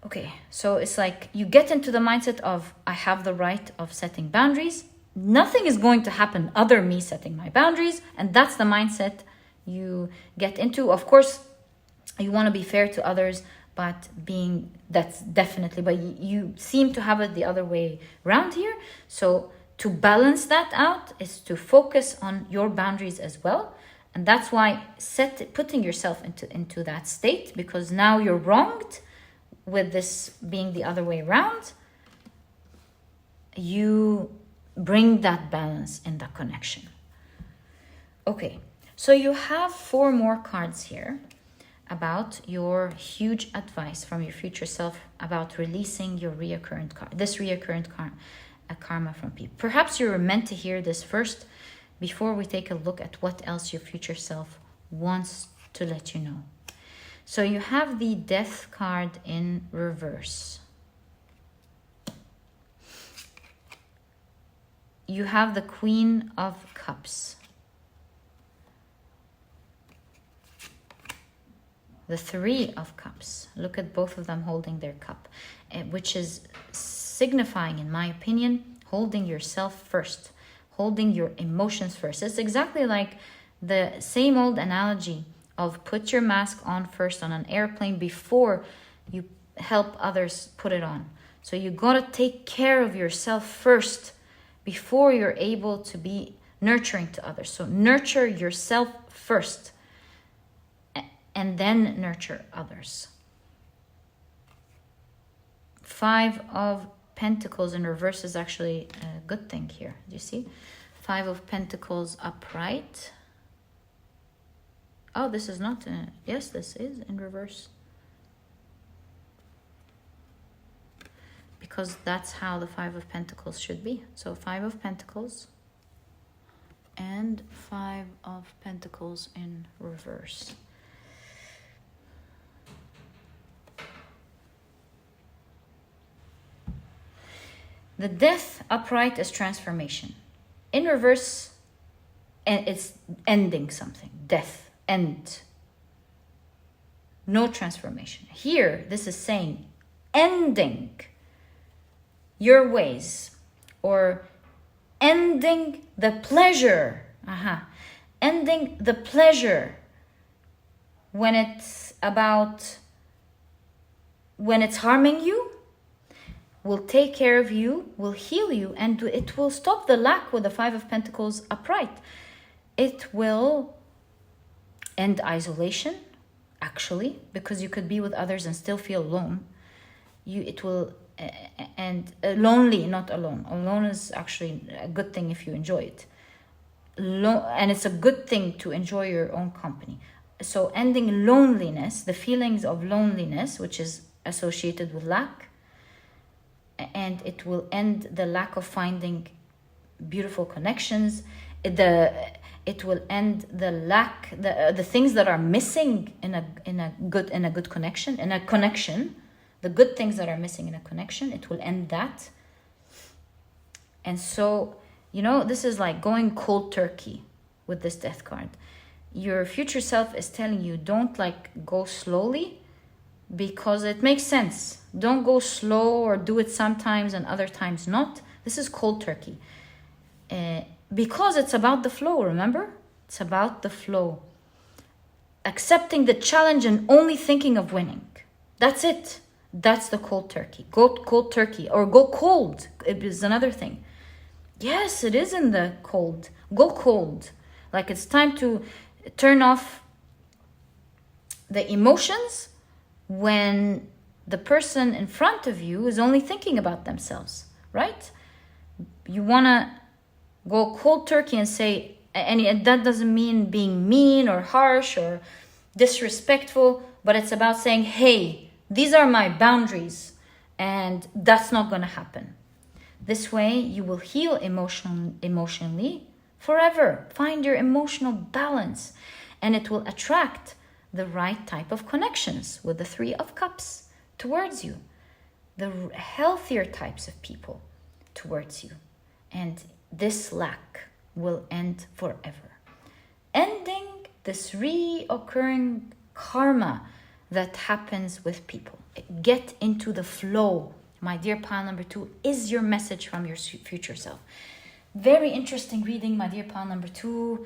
Okay, so it's like you get into the mindset of, I have the right of setting boundaries. Nothing is going to happen other me setting my boundaries. And that's the mindset you get into. Of course, you want to be fair to others, but that's definitely, but you seem to have it the other way around here. So to balance that out is to focus on your boundaries as well. And that's why putting yourself into that state, because now you're wronged. With this being the other way around, you bring that balance in the connection. Okay, so you have 4 more cards here about your huge advice from your future self about releasing your reoccurrent karma from people. Perhaps you were meant to hear this first before we take a look at what else your future self wants to let you know. So you have the Death card in reverse. You have the Queen of Cups. The 3 of Cups. Look at both of them holding their cup, which is signifying, in my opinion, holding yourself first, holding your emotions first. It's exactly like the same old analogy of put your mask on first on an airplane before you help others put it on. So you gotta take care of yourself first before you're able to be nurturing to others. So nurture yourself first and then nurture others. 5 of Pentacles in reverse is actually a good thing here. Do you see? 5 of Pentacles upright. Oh, this is not, yes, this is in reverse. Because that's how the 5 of Pentacles should be. So 5 of Pentacles and 5 of Pentacles in reverse. The Death upright is transformation. In reverse, and it's ending something. Death. End. No transformation. Here, this is saying ending your ways or ending the pleasure. Ending the pleasure when it's harming you, will take care of you, will heal you, and it will stop the lack with the 5 of Pentacles upright. It will end isolation, actually, because you could be with others and still feel alone. It will and lonely, not alone. Alone is actually a good thing if you enjoy it. And it's a good thing to enjoy your own company. So ending loneliness, the feelings of loneliness, which is associated with lack, and it will end the lack of finding beautiful connections. It will end the lack, the things that are missing in a good connection, the good things that are missing in a connection. It will end that. And so, this is like going cold turkey with this death card. Your future self is telling you, don't go slowly, because it makes sense. Don't go slow, or do it sometimes and other times not. This is cold turkey. Because it's about the flow, remember? It's about the flow. Accepting the challenge and only thinking of winning. That's it. That's the cold turkey. Go cold turkey, or go cold. It is another thing. Yes, it is in the cold. Go cold. Like it's time to turn off the emotions when the person in front of you is only thinking about themselves, right? You want to go cold turkey and say, and that doesn't mean being mean or harsh or disrespectful, but it's about saying, hey, these are my boundaries, and that's not going to happen. This way, you will heal emotionally forever. Find your emotional balance, and it will attract the right type of connections with the 3 of Cups towards you, the healthier types of people towards you, and this lack will end forever. Ending this reoccurring karma that happens with people. Get into the flow. My dear pile number 2 is your message from your future self. Very interesting reading, my dear pile number 2.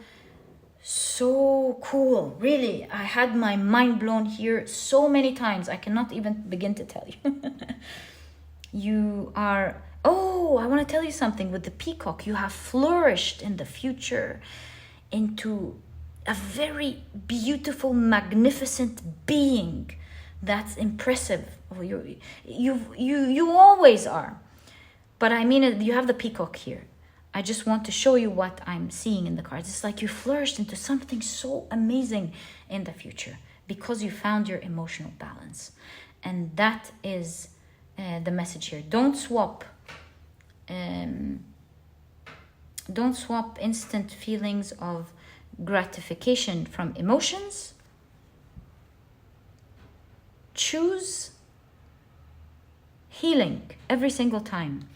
So cool. Really, I had my mind blown here so many times. I cannot even begin to tell you. I want to tell you something with the peacock. You have flourished in the future into a very beautiful, magnificent being that's impressive. You always are. But I mean, you have the peacock here. I just want to show you what I'm seeing in the cards. It's like you flourished into something so amazing in the future because you found your emotional balance. And that is the message here. Don't swap instant feelings of gratification from emotions. Choose healing every single time.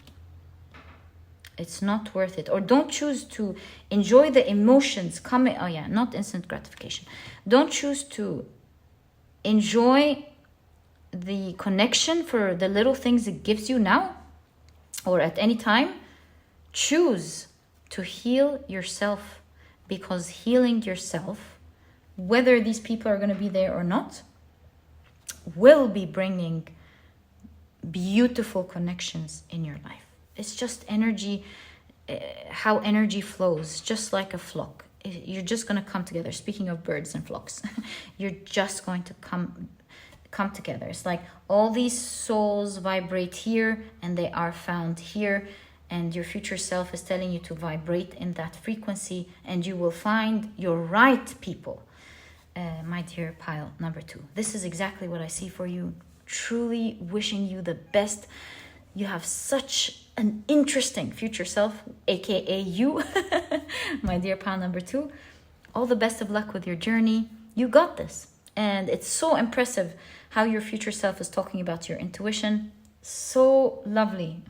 It's not worth it. Or don't choose to enjoy the emotions coming. Not instant gratification. Don't choose to enjoy the connection for the little things it gives you now or at any time. Choose to heal yourself, because healing yourself, whether these people are going to be there or not, will be bringing beautiful connections in your life. It's just energy, how energy flows, just like a flock. You're just going to come together. Speaking of birds and flocks, you're just going to come together. It's like all these souls vibrate here and they are found here, and your future self is telling you to vibrate in that frequency, and you will find your right people. My dear pile number 2, this is exactly what I see for you. Truly wishing you the best. You have such an interesting future self, aka you. My dear pile number 2, all the best of luck with your journey. You got this. And it's so impressive how your future self is talking about your intuition. So lovely.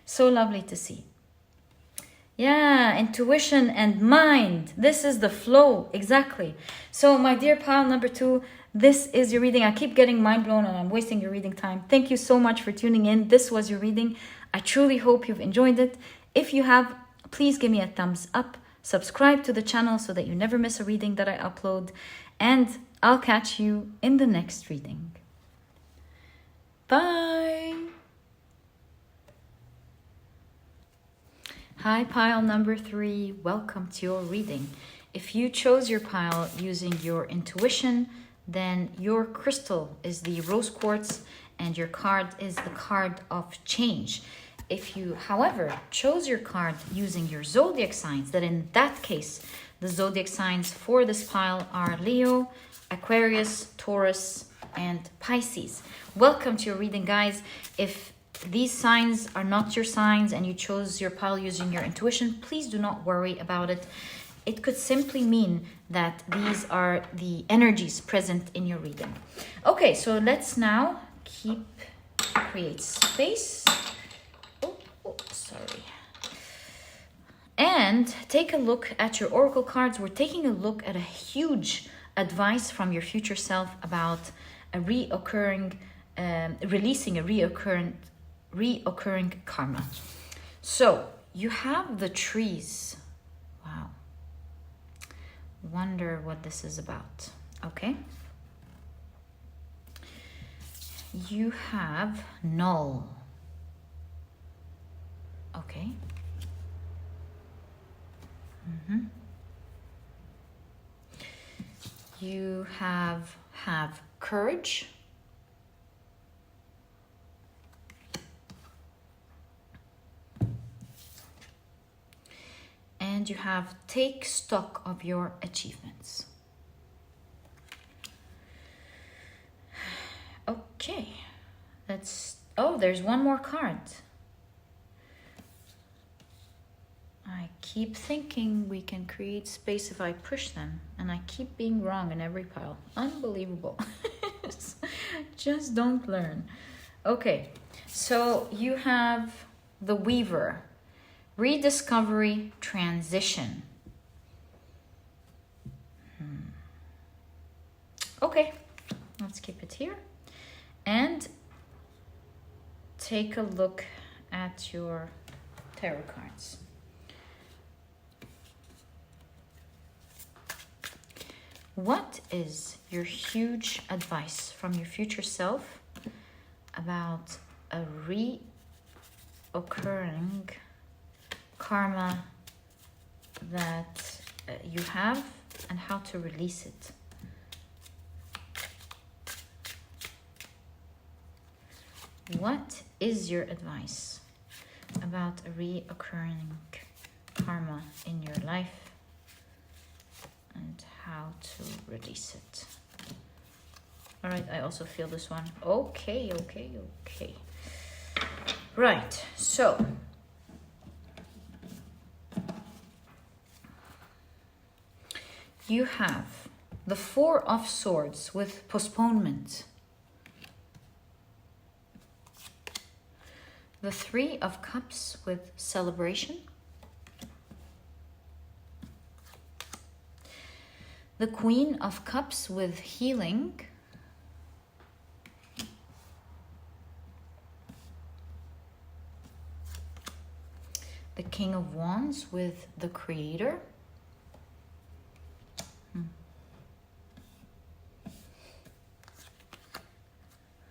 So lovely to see. Yeah, intuition and mind. This is the flow, exactly. So my dear pile number 2, this is your reading. I keep getting mind blown and I'm wasting your reading time. Thank you so much for tuning in. This was your reading. I truly hope you've enjoyed it. If you have, please give me a thumbs up. Subscribe to the channel so that you never miss a reading that I upload. And I'll catch you in the next reading. Bye. Hi, pile number 3. Welcome to your reading. if you chose your pile using your intuition, then your crystal is the rose quartz and your card is the card of change. If you, however, chose your card using your zodiac signs, then in that case, the zodiac signs for this pile are Leo, Aquarius, Taurus, and Pisces. Welcome to your reading, guys. If these signs are not your signs and you chose your pile using your intuition, please do not worry about it. It could simply mean that these are the energies present in your reading. Okay, so let's now create space. Sorry. And take a look at your oracle cards. We're taking a look at a huge advice from your future self about a releasing a reoccurring karma. So you have the trees. Wow. Wonder what this is about. Okay. You have null. Okay. You have courage. And you have take stock of your achievements. Okay. There's one more card. I keep thinking we can create space if I push them, and I keep being wrong in every pile. Unbelievable. Just don't learn. Okay, so you have the Weaver, rediscovery, transition. Okay, let's keep it here. And take a look at your tarot cards. What is your huge advice from your future self about a reoccurring karma that you have and how to release it? What is your advice about a reoccurring karma in your life and how to release it? All right, I also feel this one. Okay. Right, so you have the Four of Swords with postponement, the Three of Cups with celebration, the Queen of Cups with healing, the King of Wands with the Creator,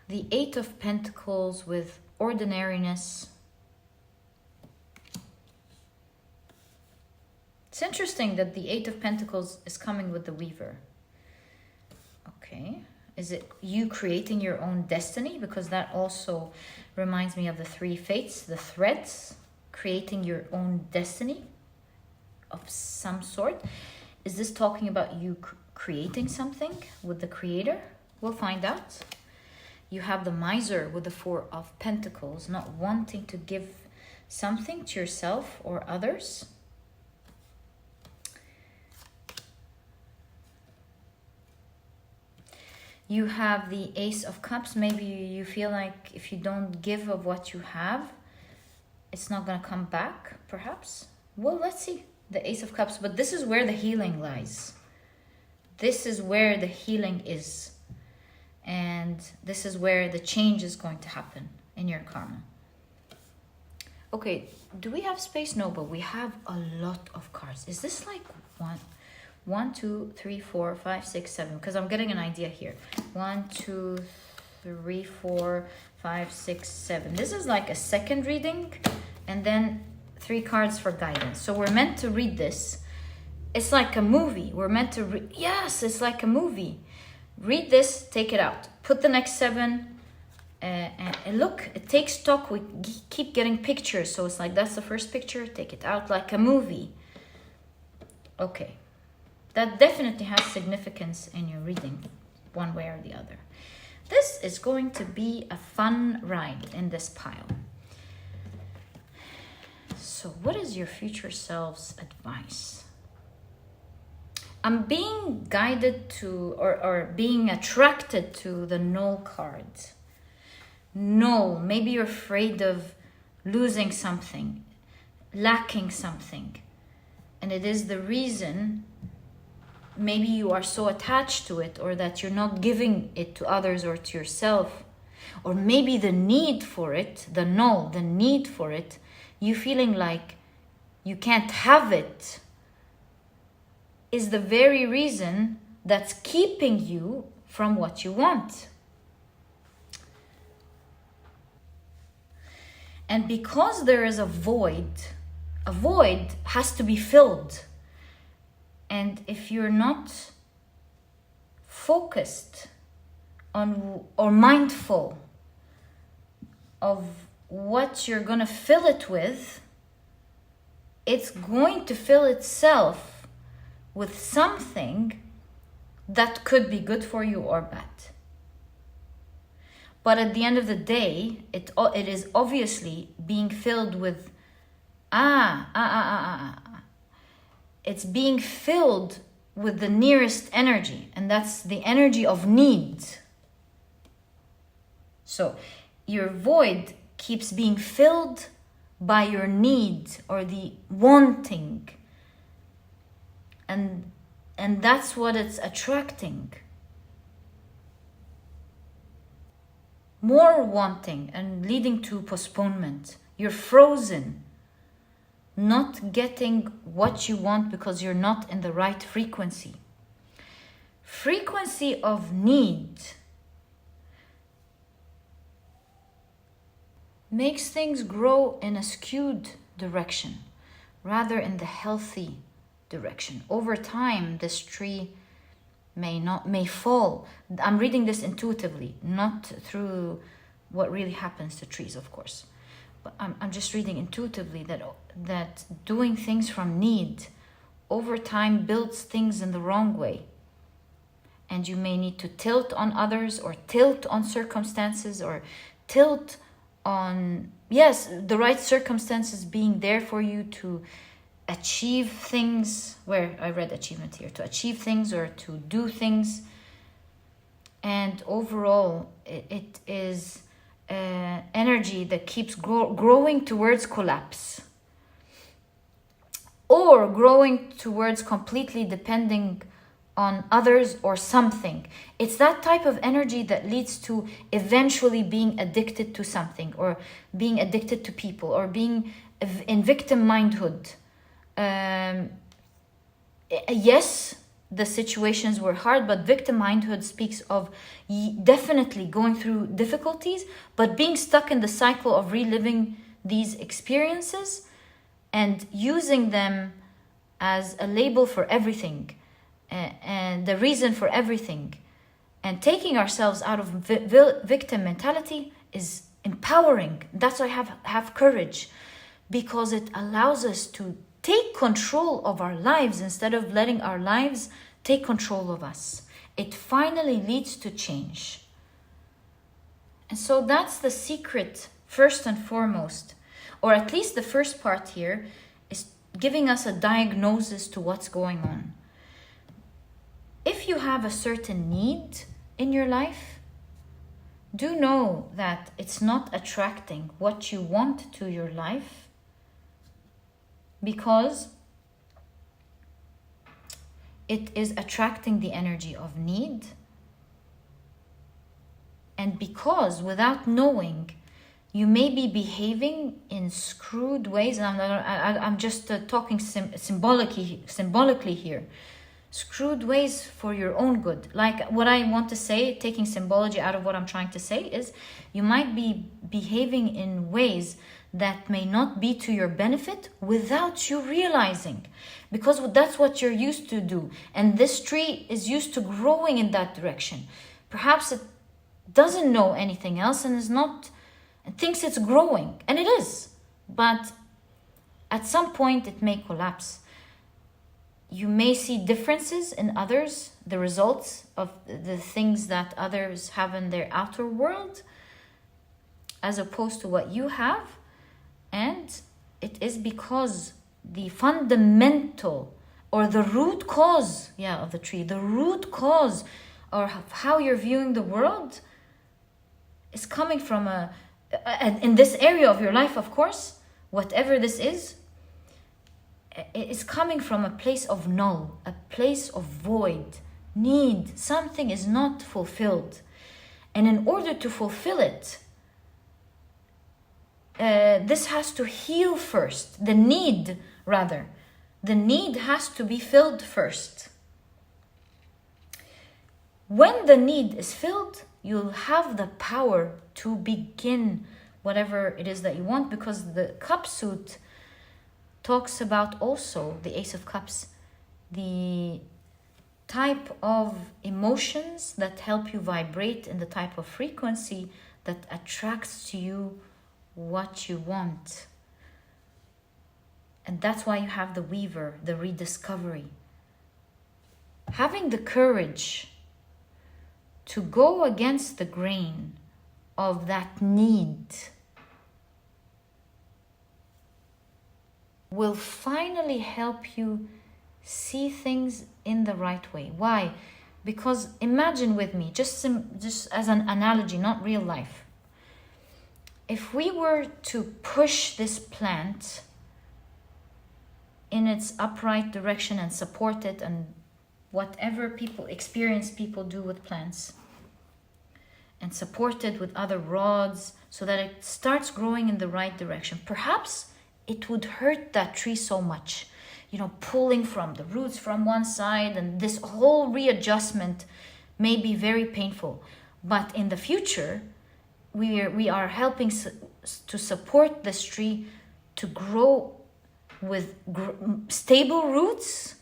the Eight of Pentacles with ordinariness. It's interesting that the Eight of Pentacles is coming with the Weaver. Okay. Is it you creating your own destiny? Because that also reminds me of the Three Fates, the threads, creating your own destiny of some sort. Is this talking about you creating something with the Creator? We'll find out. You have the Miser with the Four of Pentacles, not wanting to give something to yourself or others. You have the Ace of Cups. Maybe you feel like if you don't give of what you have, it's not going to come back, perhaps. Well, let's see. The Ace of Cups. But this is where the healing lies. This is where the healing is. And this is where the change is going to happen in your karma. Okay, do we have space? No, but we have a lot of cards. Is this like one, 2, 3, 4, 5, 6, 7? Because I'm getting an idea here. 1, 2, 3, 4, 5, 6, 7. This is like a second reading, and then 3 cards for guidance. So we're meant to read this It's like a movie. We're meant to read. Yes, it's like a movie. Read this, take it out. Put the next 7. And look, it takes stock. We keep getting pictures. So it's like, that's the first picture. Take it out like a movie. Okay. That definitely has significance in your reading, one way or the other. This is going to be a fun ride in this pile. So what is your future self's advice? I'm being guided to, or being attracted to the no card. No, maybe you're afraid of losing something, lacking something. And it is the reason maybe you are so attached to it, or that you're not giving it to others or to yourself. Or maybe the need for it, the need for it, you feeling like you can't have it, is the very reason that's keeping you from what you want. And because there is a void has to be filled. And if you're not focused on or mindful of what you're going to fill it with, it's going to fill itself with something that could be good for you or bad. But at the end of the day, it is obviously being filled with It's being filled with the nearest energy, and that's the energy of need. So your void keeps being filled by your need or the wanting. And that's what it's attracting. More wanting and leading to postponement. You're frozen, not getting what you want because you're not in the right frequency. Frequency of need makes things grow in a skewed direction rather in the healthy direction. Over time, this tree may fall. I'm reading this intuitively, not through what really happens to trees, of course. But I'm just reading intuitively that doing things from need over time builds things in the wrong way. And you may need to tilt on others or tilt on circumstances or tilt on, yes, the right circumstances being there for you to achieve things, where I read achievement here, to achieve things or to do things. And overall, it is energy that keeps growing towards collapse or growing towards completely depending on others or something. It's that type of energy that leads to eventually being addicted to something or being addicted to people or being in victim mindhood. Yes, the situations were hard, but victim mindhood speaks of definitely going through difficulties, but being stuck in the cycle of reliving these experiences and using them as a label for everything and the reason for everything. And taking ourselves out of victim mentality is empowering. That's why have courage, because it allows us to take control of our lives instead of letting our lives take control of us. It finally leads to change. And so that's the secret, first and foremost, or at least the first part here is giving us a diagnosis to what's going on. If you have a certain need in your life, do know that it's not attracting what you want to your life, because it is attracting the energy of need, and because without knowing you may be behaving in screwed ways. And I'm just talking symbolically here. Screwed ways for your own good. Like what I want to say, taking symbology out of what I'm trying to say, is you might be behaving in ways that may not be to your benefit without you realizing, because that's what you're used to do, and this tree is used to growing in that direction. Perhaps it doesn't know anything else and thinks it's growing, and it is, but at some point it may collapse. You may see differences in others, the results of the things that others have in their outer world as opposed to what you have. And it is because the fundamental or the root cause of the tree, the root cause or how you're viewing the world is coming from in this area of your life, of course, whatever this is coming from a place of null, a place of void, need. Something is not fulfilled. And in order to fulfill it, this has to heal first. The need has to be filled first. When the need is filled, you'll have the power to begin whatever it is that you want, because the cup suit talks about also the Ace of Cups, the type of emotions that help you vibrate in the type of frequency that attracts to you what you want. And that's why you have the Weaver, the rediscovery. Having the courage to go against the grain of that need will finally help you see things in the right way. Why? Because imagine with me, just as an analogy, not real life. If we were to push this plant in its upright direction and support it, and whatever experienced people do with plants, and support it with other rods so that it starts growing in the right direction, perhaps it would hurt that tree so much, pulling from the roots from one side, and this whole readjustment may be very painful. But in the future, we are helping to support this tree to grow with stable roots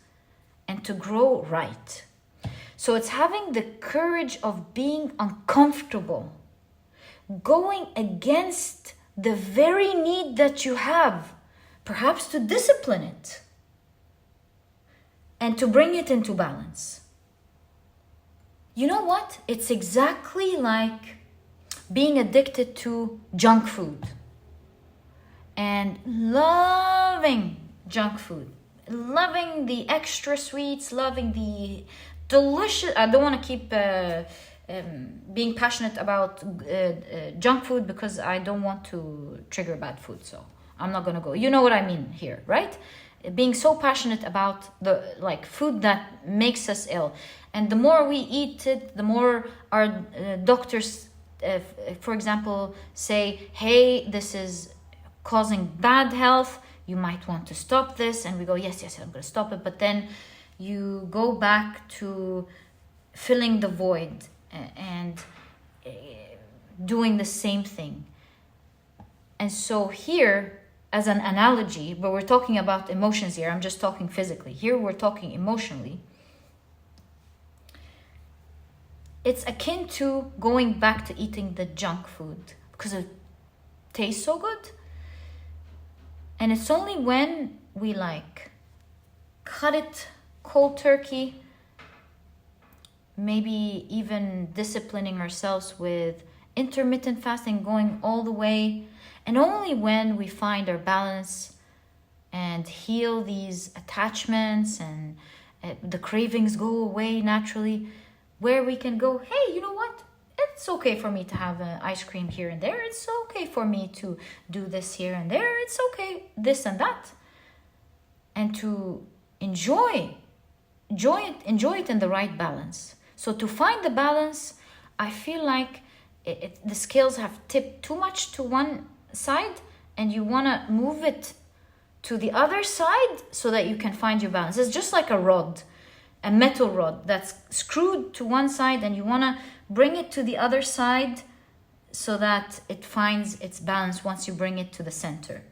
and to grow right. So it's having the courage of being uncomfortable, going against the very need that you have, perhaps to discipline it and to bring it into balance. You know what? It's exactly like being addicted to junk food and loving junk food, loving the extra sweets, loving the delicious. I don't want to keep being passionate about junk food because I don't want to trigger bad food, so I'm not gonna go. You know what I mean here, right? Being so passionate about the food that makes us ill, and the more we eat it, the more our doctors, for example, say, "Hey, this is causing bad health. You might want to stop this," and we go, "Yes, I'm gonna stop it." But then you go back to filling the void and doing the same thing. And so here, as an analogy, but we're talking about emotions here, I'm just talking physically. Here we're talking emotionally. It's akin to going back to eating the junk food because it tastes so good. And it's only when we cut it cold turkey, maybe even disciplining ourselves with intermittent fasting, going all the way, and only when we find our balance and heal these attachments and the cravings go away naturally, where we can go, "Hey, you know what? It's okay for me to have ice cream here and there. It's okay for me to do this here and there. It's okay, this and that." And to enjoy it in the right balance. So to find the balance, I feel like the scales have tipped too much to one side, and you want to move it to the other side so that you can find your balance. It's just like a metal rod that's screwed to one side, and you want to bring it to the other side so that it finds its balance once you bring it to the center.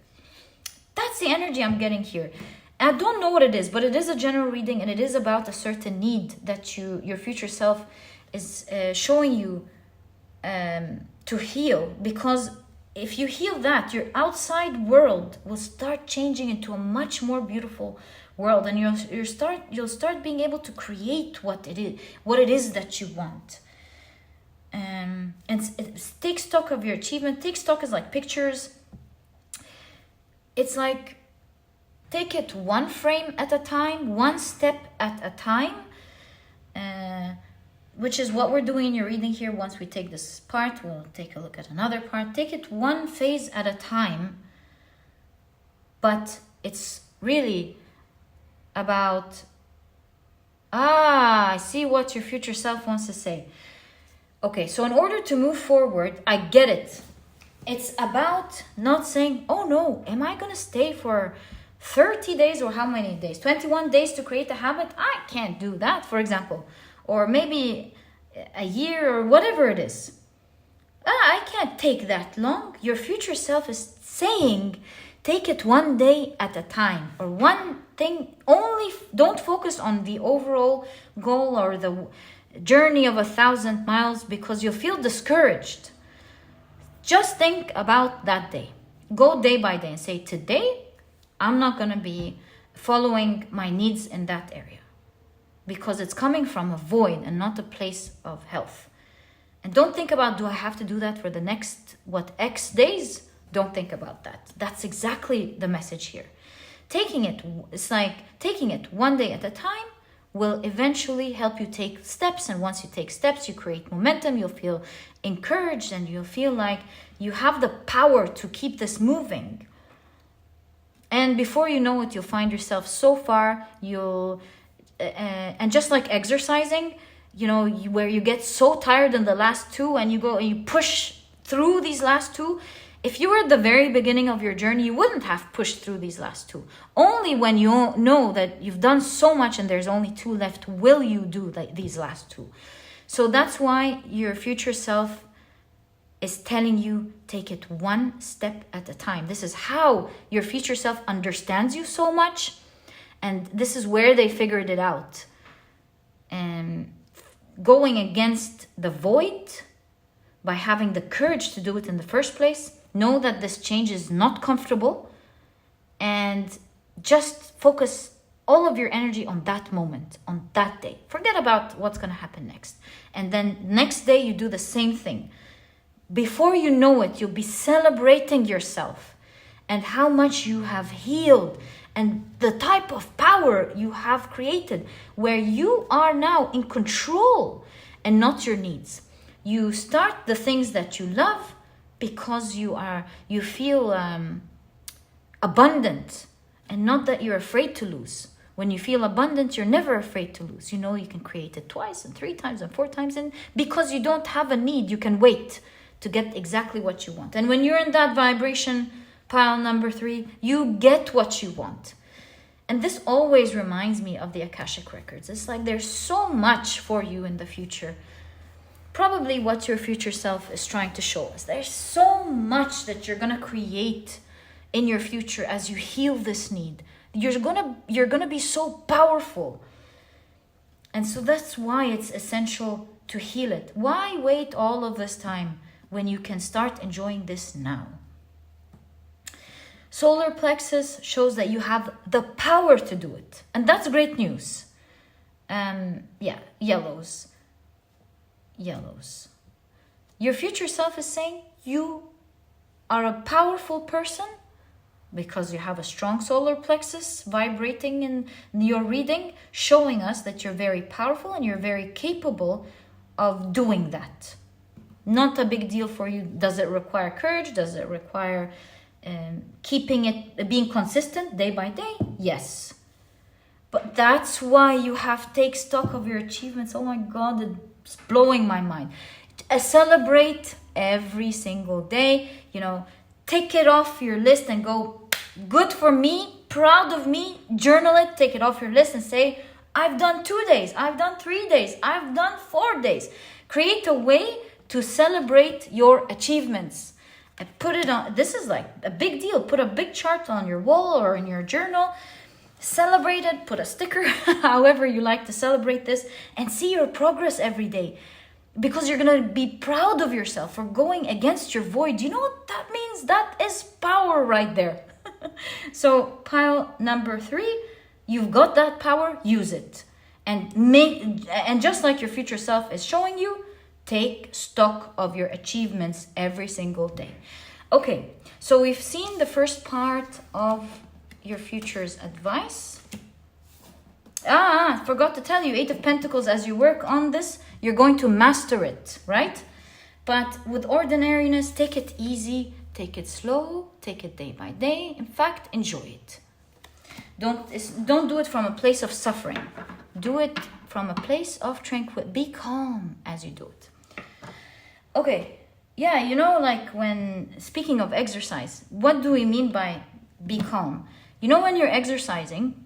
That's the energy I'm getting here. I don't know what it is, but it is a general reading, and it is about a certain need that your future self is showing you to heal. Because if you heal that, your outside world will start changing into a much more beautiful world, and you'll start being able to create what it is that you want. And take stock of your achievement. Take stock is like pictures. It's like, take it one frame at a time, one step at a time, which is what we're doing in your reading here. Once we take this part, we'll take a look at another part. Take it one phase at a time, but it's really about, I see what your future self wants to say. Okay, so in order to move forward, I get it. It's about not saying, oh no, am I going to stay for 30 days or how many days? 21 days to create a habit? I can't do that, for example. Or maybe a year or whatever it is. I can't take that long. Your future self is saying, take it one day at a time, or one thing only. Don't focus on the overall goal or the journey of 1,000 miles, because you'll feel discouraged. Just think about that day. Go day by day and say, today, I'm not going to be following my needs in that area, because it's coming from a void and not a place of health. And don't think about, do I have to do that for the next, X days? Don't think about that. That's exactly the message here. It's like taking it one day at a time will eventually help you take steps. And once you take steps, you create momentum. You'll feel encouraged, and you'll feel like you have the power to keep this moving. And before you know it, you'll find yourself so far. And just like exercising, where you get so tired in the last two, and you go and you push through these last two. If you were at the very beginning of your journey, you wouldn't have pushed through these last two. Only when you know that you've done so much and there's only two left, will you do these last two. So that's why your future self is telling you, take it one step at a time. This is how your future self understands you so much. And this is where they figured it out. And going against the void by having the courage to do it in the first place. Know that this change is not comfortable, and just focus all of your energy on that moment, on that day. Forget about what's going to happen next. And then next day you do the same thing. Before you know it, you'll be celebrating yourself and how much you have healed and the type of power you have created, where you are now in control and not your needs. You start the things that you love because you feel abundant, and not that you're afraid to lose. When you feel abundant, you're never afraid to lose. You can create it twice and 3 times and 4 times, and because you don't have a need, you can wait to get exactly what you want. And when you're in that vibration, pile number 3, you get what you want. And this always reminds me of the Akashic Records. It's like there's so much for you in the future. Probably what your future self is trying to show us. There's so much that you're going to create in your future as you heal this need. You're going to be so powerful. And so that's why it's essential to heal it. Why wait all of this time when you can start enjoying this now? Solar plexus shows that you have the power to do it. And that's great news. Yellows. Your future self is saying you are a powerful person because you have a strong solar plexus vibrating in your reading, showing us that you're very powerful and you're very capable of doing that. Not a big deal for you. Does it require courage? Does it require being consistent day by day? Yes. But that's why you have to take stock of your achievements. Oh my God, it's blowing my mind. Celebrate every single day. Take it off your list and go, good for me, proud of me. Journal it, take it off your list and say, I've done 2 days, I've done 3 days, I've done 4 days. Create a way to celebrate your achievements. And put it on, this is like a big deal. Put a big chart on your wall or in your journal. Celebrate it, put a sticker, however you like to celebrate this, and see your progress every day. Because you're going to be proud of yourself for going against your void. You know what that means? That is power right there. So pile number 3, you've got that power, use it. And just like your future self is showing you, take stock of your achievements every single day. Okay, so we've seen the first part of your future's advice. Forgot to tell you, 8 of Pentacles, as you work on this, you're going to master it, right? But with ordinariness, take it easy, take it slow, take it day by day. In fact, enjoy it. Don't do it from a place of suffering. Do it from a place of tranquility. Be calm as you do it. Okay, yeah, you know, like when speaking of exercise, what do we mean by be calm? You know, when you're exercising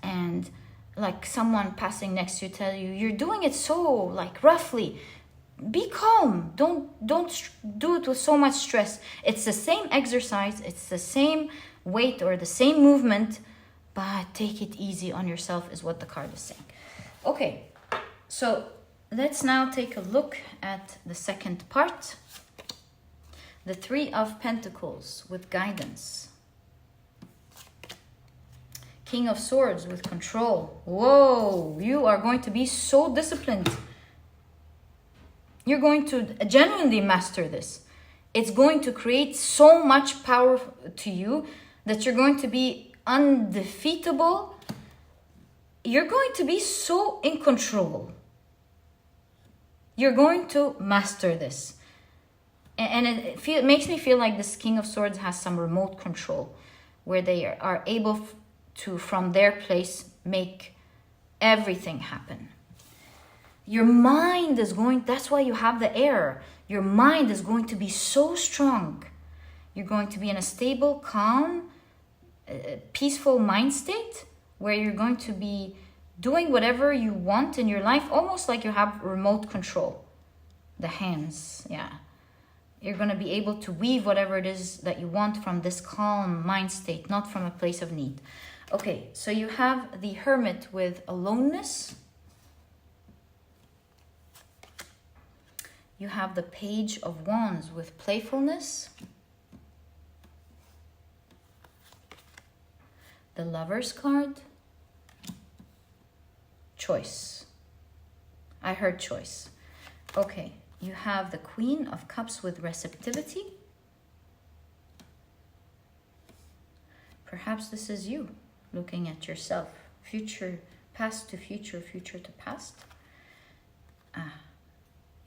and like someone passing next to you tell you you're doing it so like roughly, be calm. Don't do it with so much stress. It's the same exercise, it's the same weight or the same movement, but take it easy on yourself is what the card is saying. Okay, so let's now take a look at the second part. The 3 of Pentacles with guidance. King of Swords with control. Whoa, you are going to be so disciplined. You're going to genuinely master this. It's going to create so much power to you that you're going to be undefeatable. You're going to be so in control. You're going to master this. And it makes me feel like this King of Swords has some remote control where they are able to, from their place, make everything happen. Your mind is going, that's why you have the air. Your mind is going to be so strong. You're going to be in a stable, calm, peaceful mind state where you're going to be doing whatever you want in your life, almost like you have remote control. The hands, yeah. You're going to be able to weave whatever it is that you want from this calm mind state, not from a place of need. Okay, so you have the Hermit with aloneness. You have the Page of Wands with playfulness. The Lover's card. Choice. I heard choice. Okay, you have the Queen of Cups with receptivity. Perhaps this is you looking at yourself. Future, past to future, future to past.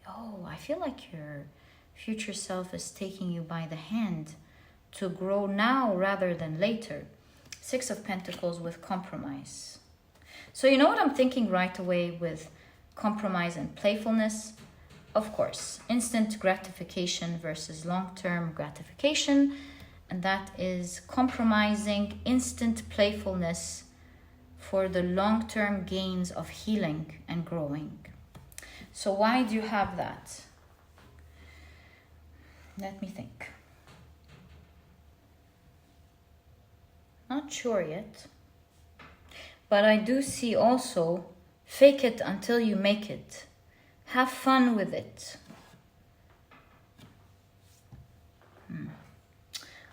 Oh, I feel like your future self is taking you by the hand to grow now rather than later. 6 of Pentacles with compromise. So you know what I'm thinking right away with compromise and playfulness? Of course, instant gratification versus long-term gratification. And that is compromising instant playfulness for the long-term gains of healing and growing. So why do you have that? Let me think. Not sure yet. But I do see also, fake it until you make it. Have fun with it.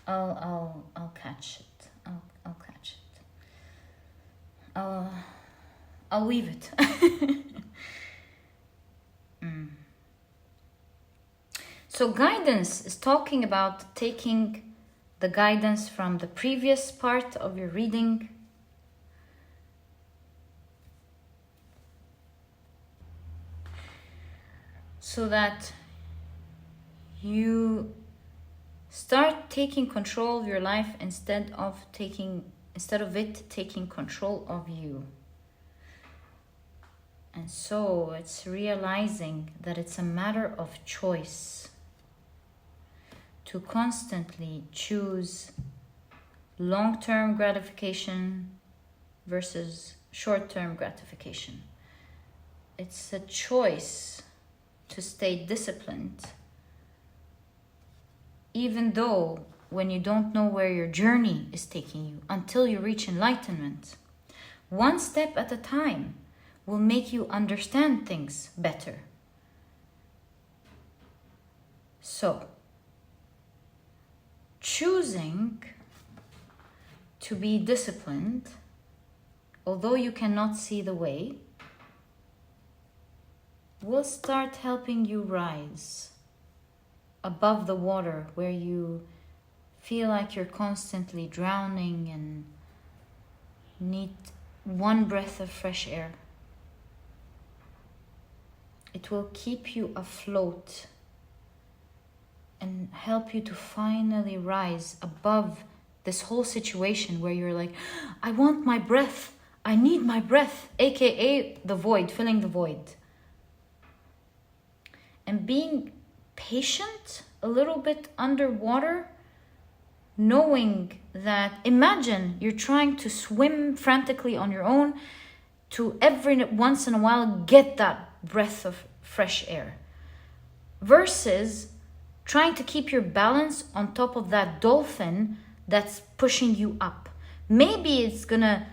I'll catch it. I'll catch it. I'll leave it. So guidance is talking about taking the guidance from the previous part of your reading so that you start taking control of your life instead of it taking control of you. And so it's realizing that it's a matter of choice to constantly choose long-term gratification versus short-term gratification. It's a choice to stay disciplined, even though when you don't know where your journey is taking you, until you reach enlightenment. One step at a time will make you understand things better. So, choosing to be disciplined, although you cannot see the way, will start helping you rise above the water where you feel like you're constantly drowning and need one breath of fresh air. It will keep you afloat and help you to finally rise above this whole situation where you're like, I want my breath, I need my breath, aka the void, filling the void. And being patient a little bit underwater, knowing that, imagine you're trying to swim frantically on your own to every once in a while get that breath of fresh air, versus trying to keep your balance on top of that dolphin that's pushing you up. Maybe it's gonna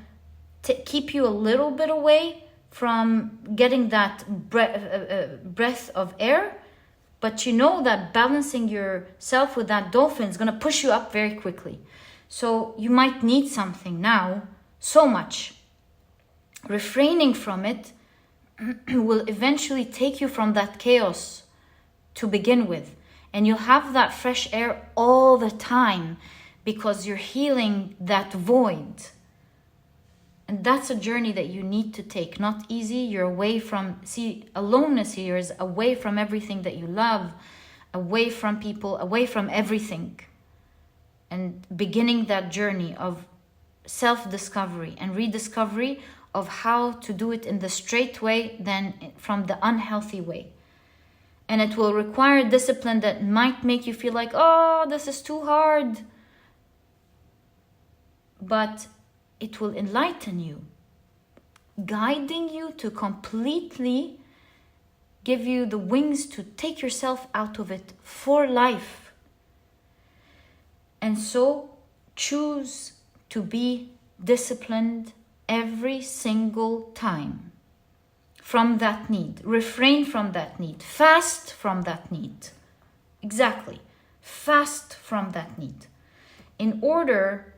keep you a little bit away from getting that breath of air, but you know that balancing yourself with that dolphin is gonna push you up very quickly. So you might need something now so much. Refraining from it will eventually take you from that chaos to begin with. And you'll have that fresh air all the time because you're healing that void. And that's a journey that you need to take. Not easy. You're away from, aloneness here is away from everything that you love, away from people, away from everything. And beginning that journey of self-discovery and rediscovery of how to do it in the straight way than from the unhealthy way. And it will require discipline that might make you feel like, oh, this is too hard. But it will enlighten you, guiding you to completely give you the wings to take yourself out of it for life. And so choose to be disciplined every single time. From that need, refrain from that need, fast from that need. Exactly, fast from that need. In order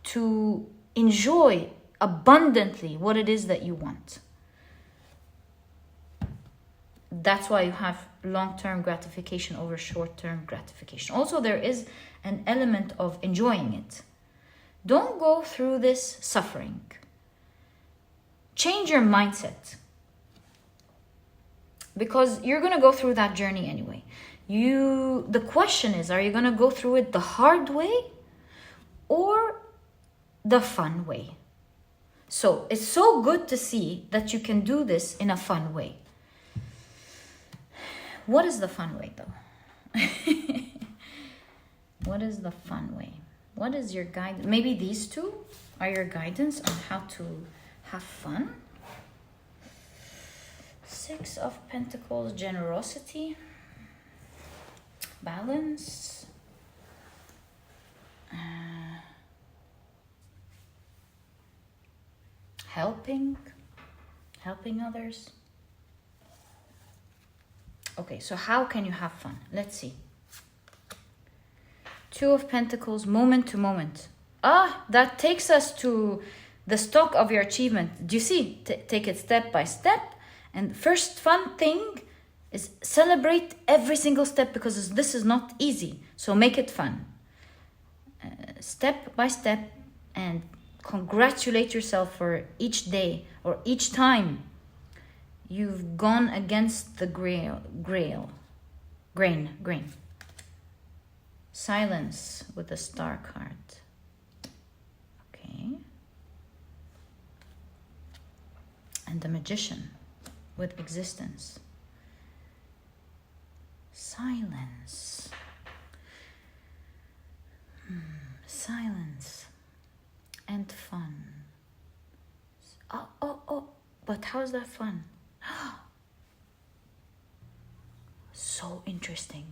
to enjoy abundantly what it is that you want. That's why you have long-term gratification over short-term gratification. Also, there is an element of enjoying it. Don't go through this suffering. Change your mindset, because you're going to go through that journey anyway. The question is, are you going to go through it the hard way or the fun way? So it's so good to see that you can do this in a fun way. What is the fun way though? What is the fun way? What is your guide? Maybe these two are your guidance on how to have fun. Six of Pentacles, generosity, balance, helping others. Okay, so how can you have fun? Let's see. Two of Pentacles, moment to moment. That takes us to the stock of your achievement. Do you see? Take it step by step. And the first fun thing is celebrate every single step, because this is not easy. So make it fun. Step by step, and congratulate yourself for each day or each time you've gone against the grain. Silence with the Star card. Okay. And the Magician with existence. Silence. Silence and fun. Oh, but how's that fun? So interesting.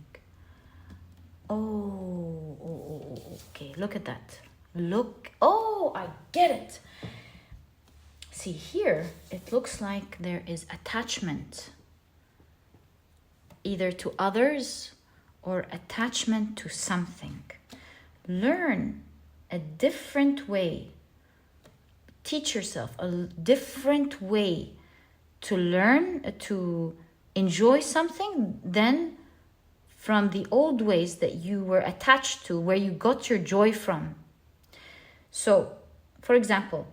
Oh, okay, look at that. I get it. See here, it looks like there is attachment, either to others or attachment to something. Learn a different way. Teach yourself a different way to learn, to enjoy something than from the old ways that you were attached to, where you got your joy from. So, for example,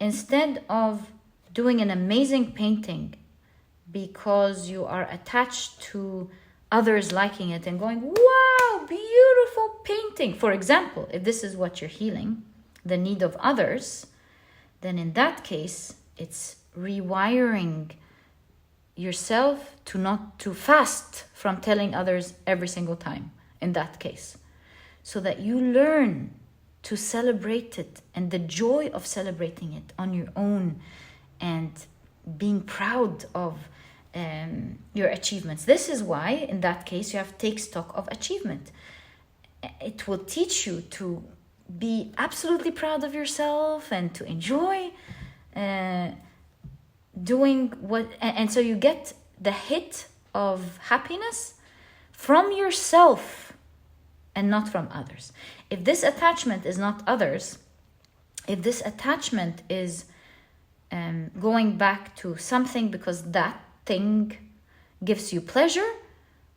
instead of doing an amazing painting because you are attached to others liking it and going, wow, beautiful painting. For example, if this is what you're healing, the need of others, then in that case, it's rewiring yourself to not to fast from telling others every single time in that case, so that you learn to celebrate it and the joy of celebrating it on your own and being proud of your achievements. This is why in that case you have to take stock of achievement. It will teach you to be absolutely proud of yourself and to enjoy doing what, and so you get the hit of happiness from yourself and not from others. If this attachment is not others, if this attachment is going back to something because that thing gives you pleasure,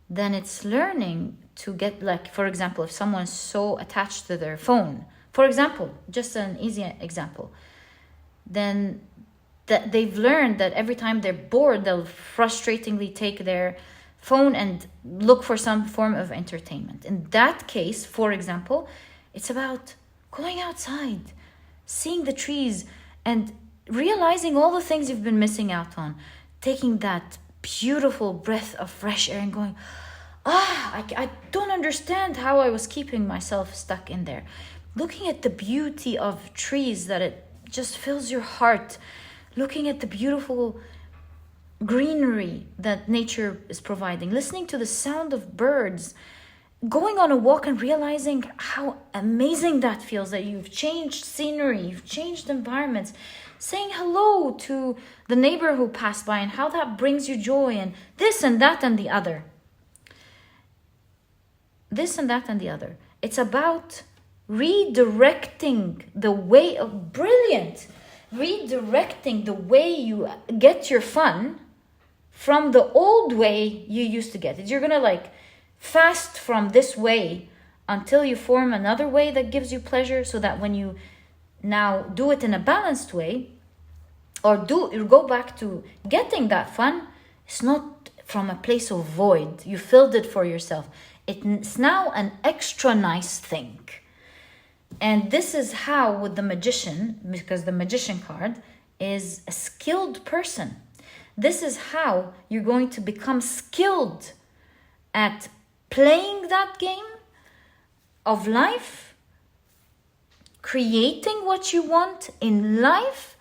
then it's learning to get, like, for example, if someone's so attached to their phone, for example, just an easy example, then that they've learned that every time they're bored, they'll frustratingly take their phone and look for some form of entertainment. In that case, for example, it's about going outside, seeing the trees, and realizing all the things you've been missing out on, taking that beautiful breath of fresh air and going, I don't understand how I was keeping myself stuck in there. Looking at the beauty of trees, that it just fills your heart. Looking at the beautiful greenery that nature is providing. Listening to the sound of birds. Going on a walk and realizing how amazing that feels, that you've changed scenery, you've changed environments. Saying hello to the neighbor who passed by and how that brings you joy, and this and that and the other. This and that and the other. It's about redirecting the way of redirecting the way you get your fun from the old way you used to get it. You're gonna fast from this way until you form another way that gives you pleasure, so that when you now do it in a balanced way, or you go back to getting that fun, it's not from a place of void. You filled it for yourself. It's now an extra nice thing. And this is how, with the magician, because the magician card is a skilled person, this is how you're going to become skilled at playing that game of life, creating what you want in life,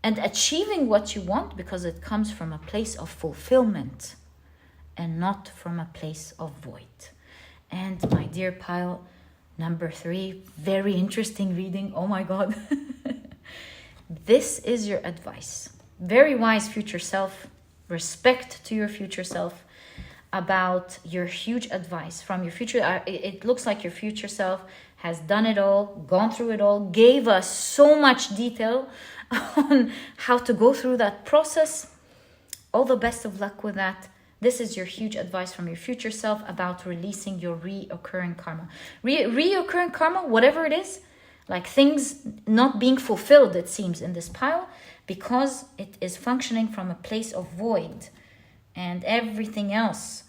and achieving what you want, because it comes from a place of fulfillment and not from a place of void. And my dear pile number 3, very interesting reading. Oh my God. This is your advice. Very wise future self. Respect to your future self about your huge advice from your future. It looks like your future self has done it all, gone through it all, gave us so much detail on how to go through that process. All the best of luck with that. This is your huge advice from your future self about releasing your reoccurring karma. Reoccurring karma, whatever it is, like things not being fulfilled, it seems, in this pile, because it is functioning from a place of void, and everything else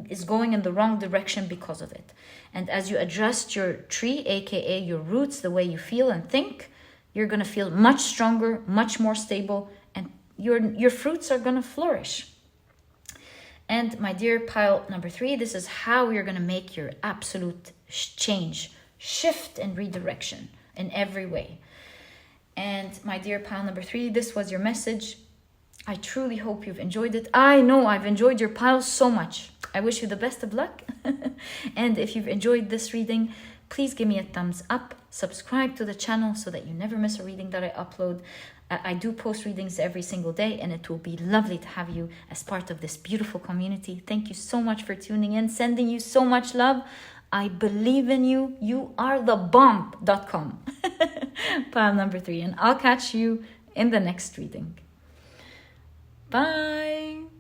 is going in the wrong direction because of it. And as you adjust your tree, aka your roots, the way you feel and think, you're going to feel much stronger, much more stable, and your fruits are going to flourish. And my dear pile number 3, this is how you're going to make your absolute change, shift, and redirection in every way. And my dear pile number 3, this was your message. I truly hope you've enjoyed it. I know I've enjoyed your piles so much. I wish you the best of luck. And if you've enjoyed this reading, please give me a thumbs up. Subscribe to the channel so that you never miss a reading that I upload. I do post readings every single day, and it will be lovely to have you as part of this beautiful community. Thank you so much for tuning in. Sending you so much love. I believe in you. You are the bomb.com. Pile number 3. And I'll catch you in the next reading. Bye.